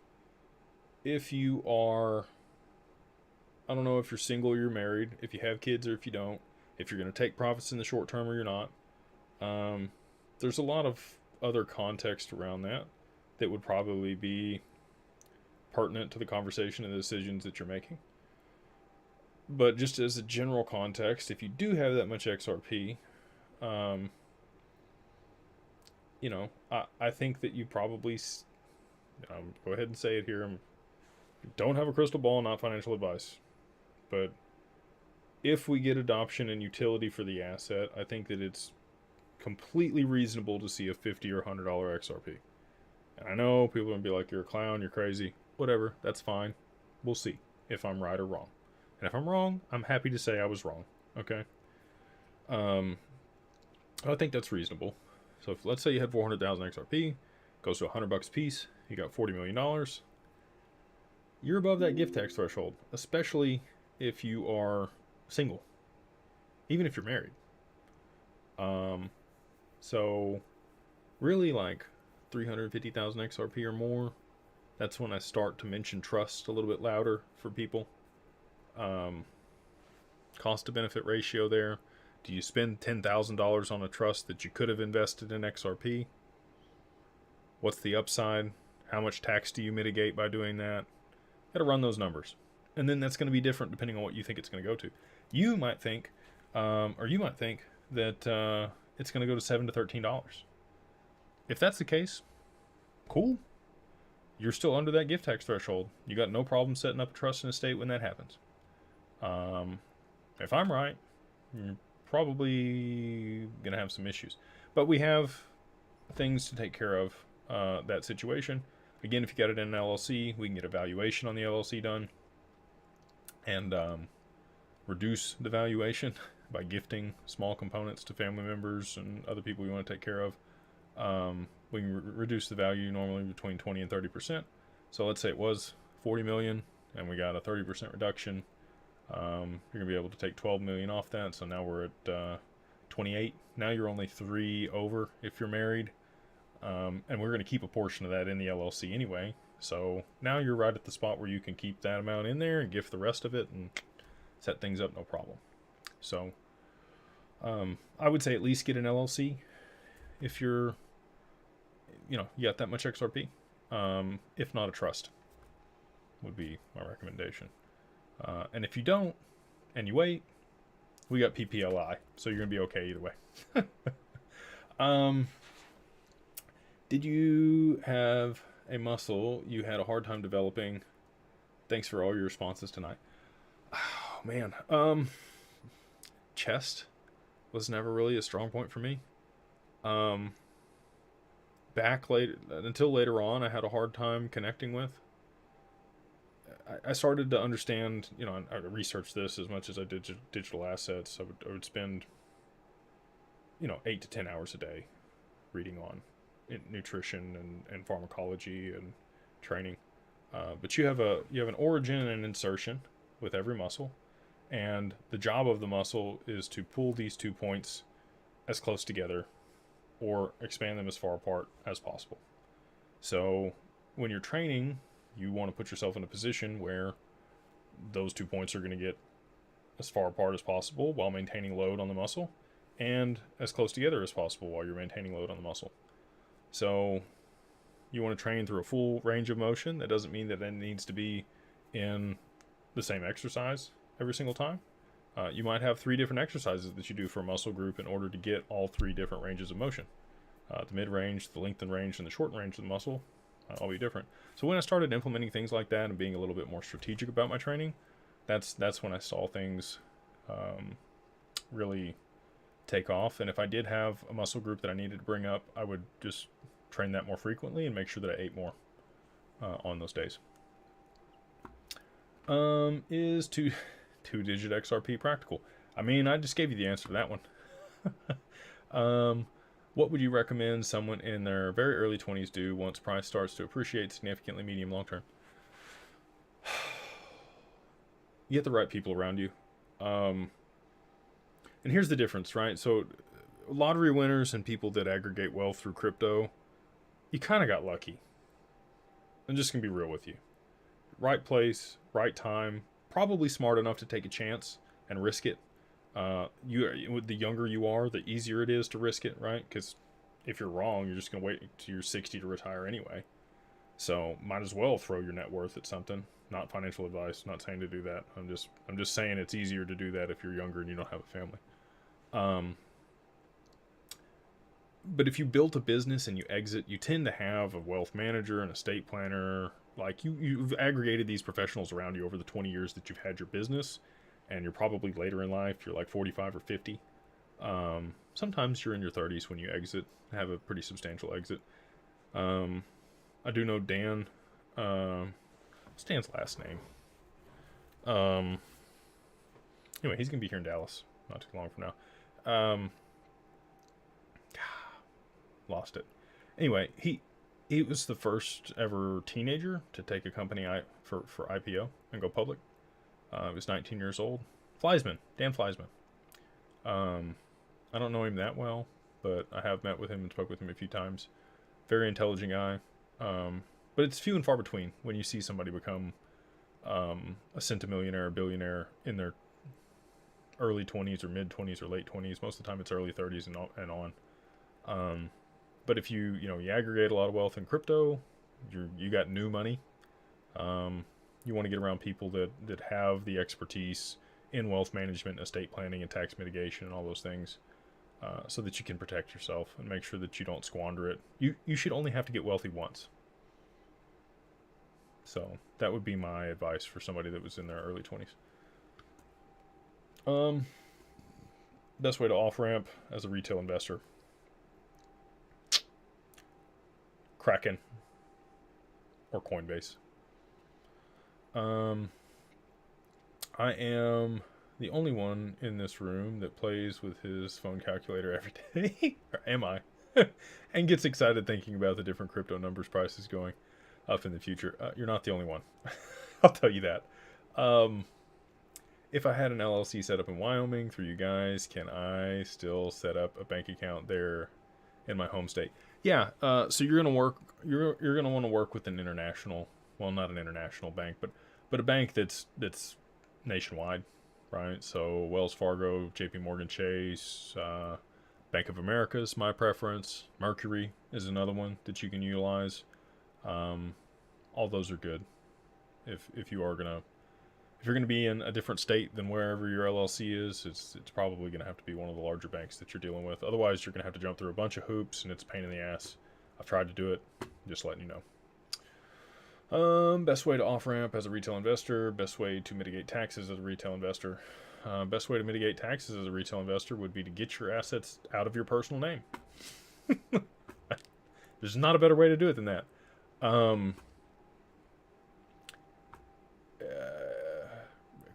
If you are, I don't know if you're single or you're married, if you have kids or if you don't, if you're going to take profits in the short term or you're not. There's a lot of other context around that would probably be pertinent to the conversation and the decisions that you're making. But just as a general context, if you do have that much XRP, I think that you probably, go ahead and say it here, don't have a crystal ball, not financial advice. But if we get adoption and utility for the asset, I think that it's completely reasonable to see a $50 or $100 XRP. And I know people are going to be like, you're a clown, you're crazy, whatever, that's fine. We'll see if I'm right or wrong. And if I'm wrong, I'm happy to say I was wrong, okay? I think that's reasonable. So if, let's say you had 400,000 XRP, goes to $100 a piece, you got $40 million. You're above that gift tax threshold, especially if you are single, even if you're married. So really like 350,000 XRP or more, that's when I start to mention trust a little bit louder for people. Cost to benefit ratio there. Do you spend $10,000 on a trust that you could have invested in XRP? What's the upside? How much tax do you mitigate by doing that? Got to run those numbers. And then that's going to be different depending on what you think it's going to go to. You might think, that it's going to go to $7 to $13. If that's the case, cool. You're still under that gift tax threshold. You got no problem setting up a trust and estate when that happens. If I'm right, you're probably going to have some issues. But we have things to take care of that situation. Again, if you got it in an LLC, we can get a valuation on the LLC done and reduce the valuation by gifting small components to family members and other people we want to take care of. We can reduce the value normally between 20 and 30%. So let's say it was 40 million and we got a 30% reduction. You're gonna be able to take 12 million off that. So now we're at 28. Now you're only 3 over if you're married. And we're going to keep a portion of that in the LLC anyway. So now you're right at the spot where you can keep that amount in there and gift the rest of it and set things up no problem. So I would say at least get an LLC if you're, you got that much XRP. If not, a trust would be my recommendation. And if you don't and you wait, we got PPLI. So you're going to be okay either way. Did you have a muscle you had a hard time developing? Thanks for all your responses tonight. Oh, man. Chest was never really a strong point for me. Until later on, I had a hard time connecting with. I started to understand, I researched this as much as I did digital assets. I would spend, 8 to 10 hours a day reading on nutrition and pharmacology and training. But you have an origin and an insertion with every muscle. And the job of the muscle is to pull these 2 points as close together or expand them as far apart as possible. So when you're training, you want to put yourself in a position where those 2 points are going to get as far apart as possible while maintaining load on the muscle and as close together as possible while you're maintaining load on the muscle. So you want to train through a full range of motion. That doesn't mean that it needs to be in the same exercise every single time. You might have 3 different exercises that you do for a muscle group in order to get all 3 different ranges of motion. The mid-range, the lengthened range, and the shortened range of the muscle all be different. So when I started implementing things like that and being a little bit more strategic about my training, that's when I saw things really take off. And if I did have a muscle group that I needed to bring up, I would just train that more frequently and make sure that I ate more on those days. Is two-digit XRP practical? I mean, I just gave you the answer to that one. What would you recommend someone in their very early 20s do once price starts to appreciate significantly medium long term? You get the right people around you. And here's the difference, right? So lottery winners and people that aggregate wealth through crypto, you kind of got lucky. I'm just going to be real with you. Right place, right time, probably smart enough to take a chance and risk it. The younger you are, the easier it is to risk it, right? Because if you're wrong, you're just going to wait till you're 60 to retire anyway. So might as well throw your net worth at something. Not financial advice, not saying to do that. I'm just saying it's easier to do that if you're younger and you don't have a family. But if you built a business and you exit, you tend to have a wealth manager, an estate planner. Like you've aggregated these professionals around you over the 20 years that you've had your business, and you're probably later in life, you're like 45 or 50. Sometimes you're in your 30s when you exit, have a pretty substantial exit. I do know Dan, what's Dan's last name? Anyway, he's going to be here in Dallas, not too long from now. Lost it. Anyway, he was the first ever teenager to take a company for IPO and go public. He was 19 years old. Dan Fleisman. I don't know him that well, but I have met with him and spoke with him a few times. Very intelligent guy. But it's few and far between when you see somebody become a centimillionaire or billionaire in their early 20s or mid 20s or late 20s. Most of the time it's early 30s and on. But if you aggregate a lot of wealth in crypto, you got new money. You want to get around people that have the expertise in wealth management, estate planning, and tax mitigation, and all those things, so that you can protect yourself and make sure that you don't squander it. You should only have to get wealthy once. So that would be my advice for somebody that was in their early 20s. Best way to off-ramp as a retail investor. Kraken or Coinbase. I am the only one in this room that plays with his phone calculator every day. Or am I? And gets excited thinking about the different crypto numbers prices going up in the future. You're not the only one. I'll tell you that. If I had an LLC set up in Wyoming through you guys, can I still set up a bank account there in my home state? Yeah. So you're gonna want to work with an international, well, not an international bank, but a bank that's nationwide, right? So Wells Fargo, JP Morgan Chase, Bank of America is my preference. Mercury is another one that you can utilize. All those are good. If you're gonna be in a different state than wherever your LLC is, it's probably gonna have to be one of the larger banks that you're dealing with. Otherwise, you're gonna have to jump through a bunch of hoops, and it's a pain in the ass. I've tried to do it. Just letting you know. Best way to off-ramp as a retail investor. Best way to mitigate taxes as a retail investor. Best way to mitigate taxes as a retail investor would be to get your assets out of your personal name. There's not a better way to do it than that.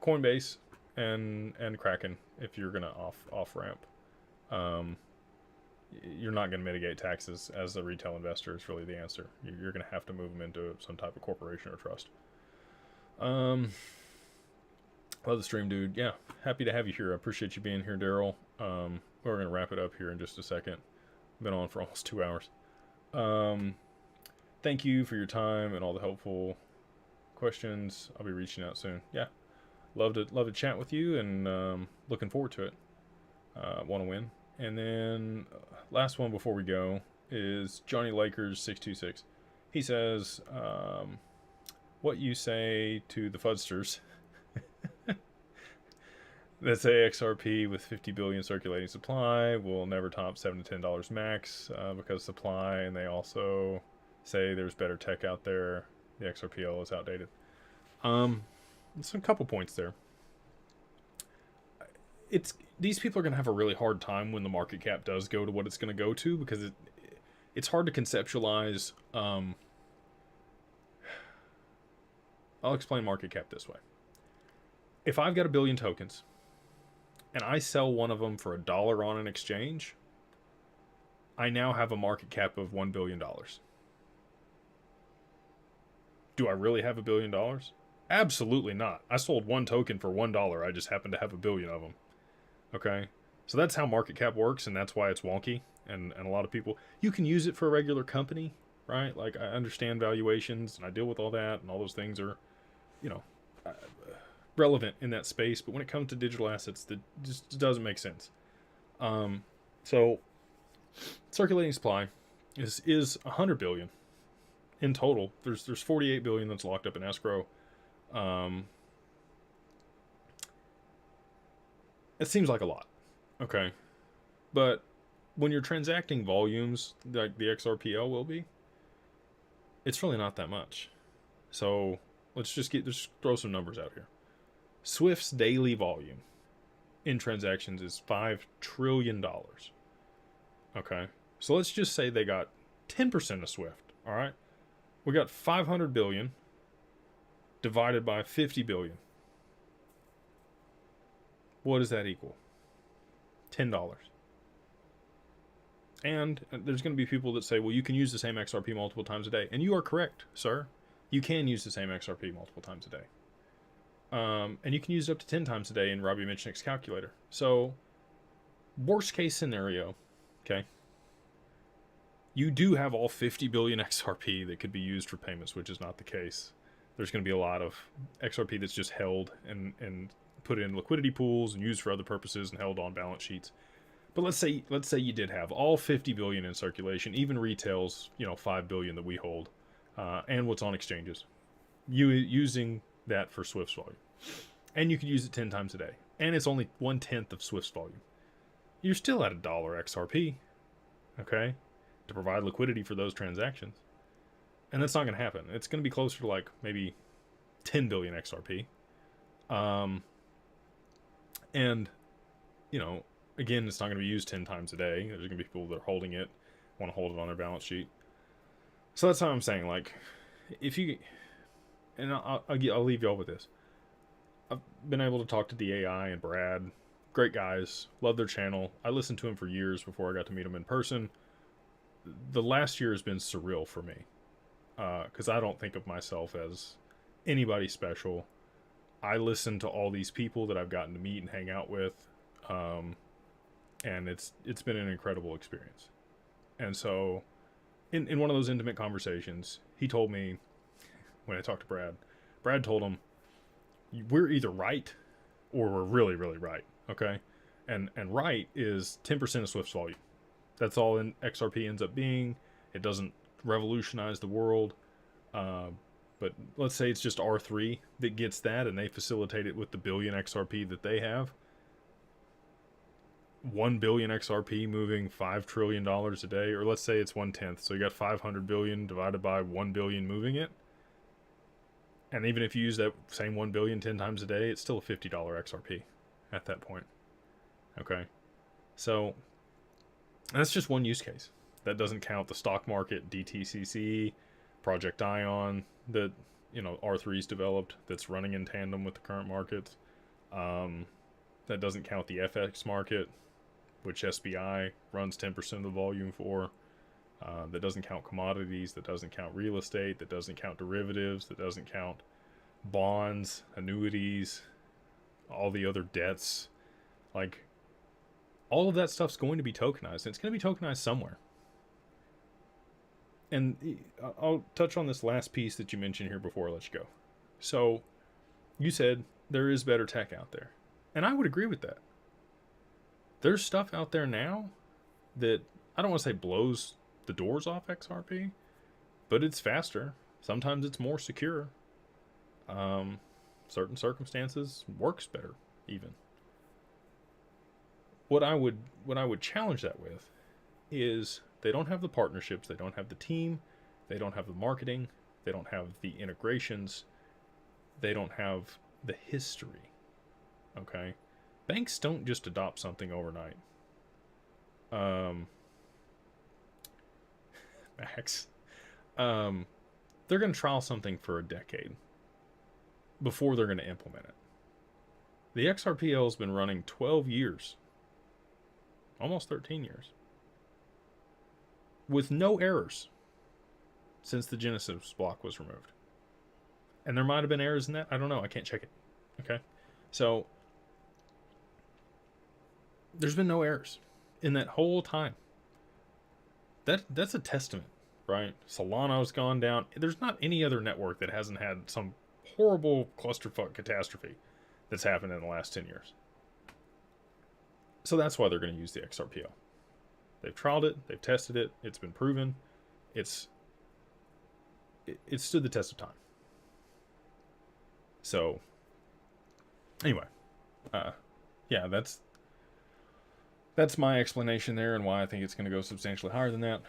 Coinbase and Kraken, if you're gonna off-ramp. You're not going to mitigate taxes as a retail investor is really the answer. You're going to have to move them into some type of corporation or trust. Love the stream, dude. Yeah, happy to have you here. I appreciate you being here, Daryl. We're going to wrap it up here in just a second. Been on for almost 2 hours. Thank you for your time and all the helpful questions. I'll be reaching out soon. Yeah, love to chat with you, and looking forward to it. Want to win. And then last one before we go is Johnny Lakers 626. He says, what you say to the fudsters That say XRP with 50 billion circulating supply will never top $7 to $10 max because supply, and they also say there's better tech out there. The XRPL is outdated. So a couple points there. These people are going to have a really hard time when the market cap does go to what it's going to go to, because it's hard to conceptualize. I'll explain market cap this way. If I've got 1 billion tokens and I sell one of them for $1 on an exchange, I now have a market cap of $1 billion. Do I really have $1 billion? Absolutely not. I sold one token for $1. I just happen to have 1 billion of them. Okay? So that's how market cap works, and that's why it's wonky. And a lot of people, you can use it for a regular company, right? Like, I understand valuations, and I deal with all that, and all those things are, relevant in that space. But when it comes to digital assets, that just doesn't make sense. So circulating supply is 100 billion in total. There's 48 billion that's locked up in escrow. It seems like a lot, okay, but when you're transacting volumes like the XRPL will be, it's really not that much. So let's just throw some numbers out here. Swift's daily volume in transactions is $5 trillion. Okay, so let's just say they got 10% of Swift. All right, we got 500 billion divided by 50 billion. What does that equal? $10. And there's going to be people that say, well, you can use the same XRP multiple times a day. And you are correct, sir. You can use the same XRP multiple times a day. And you can use it up to 10 times a day in Robbie Mitchnick's calculator. So, worst case scenario, okay, you do have all 50 billion XRP that could be used for payments, which is not the case. There's going to be a lot of XRP that's just held and put in liquidity pools and used for other purposes and held on balance sheets. But let's say you did have all 50 billion in circulation, even retail's 5 billion that we hold, and what's on exchanges, using that for Swift's volume, and you could use it 10 times a day, and it's only 1/10 of Swift's volume. You're still at $1 XRP, okay, to provide liquidity for those transactions, and that's not going to happen. It's going to be closer to like maybe 10 billion XRP, and again, it's not going to be used 10 times a day. There's going to be people that are holding it, want to hold it on their balance sheet. So that's how I'm saying, like, if you, and I'll leave y'all with this. I've been able to talk to DAI and Brad, great guys, love their channel. I listened to them for years before I got to meet them in person. The last year has been surreal for me, because I don't think of myself as anybody special. I listen to all these people that I've gotten to meet and hang out with, and it's been an incredible experience. And so, in one of those intimate conversations, he told me, when I talked to Brad told him, we're either right or we're really, really right, okay? And right is 10% of Swift's volume. That's all XRP ends up being. It doesn't revolutionize the world, but let's say it's just R3 that gets that, and they facilitate it with the billion XRP that they have. 1 billion XRP moving $5 trillion a day, or let's say it's 1/10. So you got 500 billion divided by 1 billion moving it. And even if you use that same 1 billion 10 times a day, it's still a $50 XRP at that point. Okay. So that's just one use case. That doesn't count the stock market, DTCC, Project Ion that, R3's developed that's running in tandem with the current markets. That doesn't count the FX market, which SBI runs 10% of the volume for. That doesn't count commodities, that doesn't count real estate, that doesn't count derivatives, that doesn't count bonds, annuities, all the other debts. Like, all of that stuff's going to be tokenized, and it's going to be tokenized somewhere. And I'll touch on this last piece that you mentioned here before I let you go. So, you said there is better tech out there. And I would agree with that. There's stuff out there now that, I don't want to say blows the doors off XRP, but it's faster. Sometimes it's more secure. Certain circumstances works better, even. what I would challenge that with is they don't have the partnerships, they don't have the team, they don't have the marketing, they don't have the integrations, they don't have the history. Okay? Banks don't just adopt something overnight. Max. They're going to trial something for a decade before they're going to implement it. The XRPL has been running 12 years, almost 13 years, with no errors since the Genesis block was removed. And there might have been errors in that. I don't know. I can't check it. Okay? So, there's been no errors in that whole time. That's a testament, right? Solana's gone down. There's not any other network that hasn't had some horrible clusterfuck catastrophe that's happened in the last 10 years. So that's why they're going to use the XRPO. They've trialed it. They've tested it. It's been proven. It stood the test of time. So, anyway, yeah, that's my explanation there and why I think it's going to go substantially higher than that.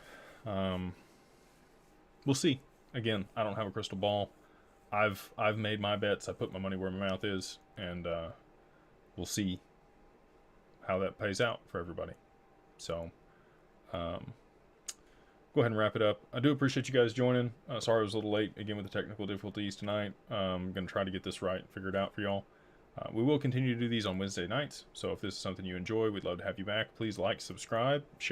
We'll see. Again, I don't have a crystal ball. I've made my bets. I put my money where my mouth is, and we'll see how that pays out for everybody. So, go ahead and wrap it up. I do appreciate you guys joining. Sorry I was a little late again with the technical difficulties tonight. I'm going to try to get this right and figure it out for y'all. We will continue to do these on Wednesday nights, so if this is something you enjoy, we'd love to have you back. Please like, subscribe, share.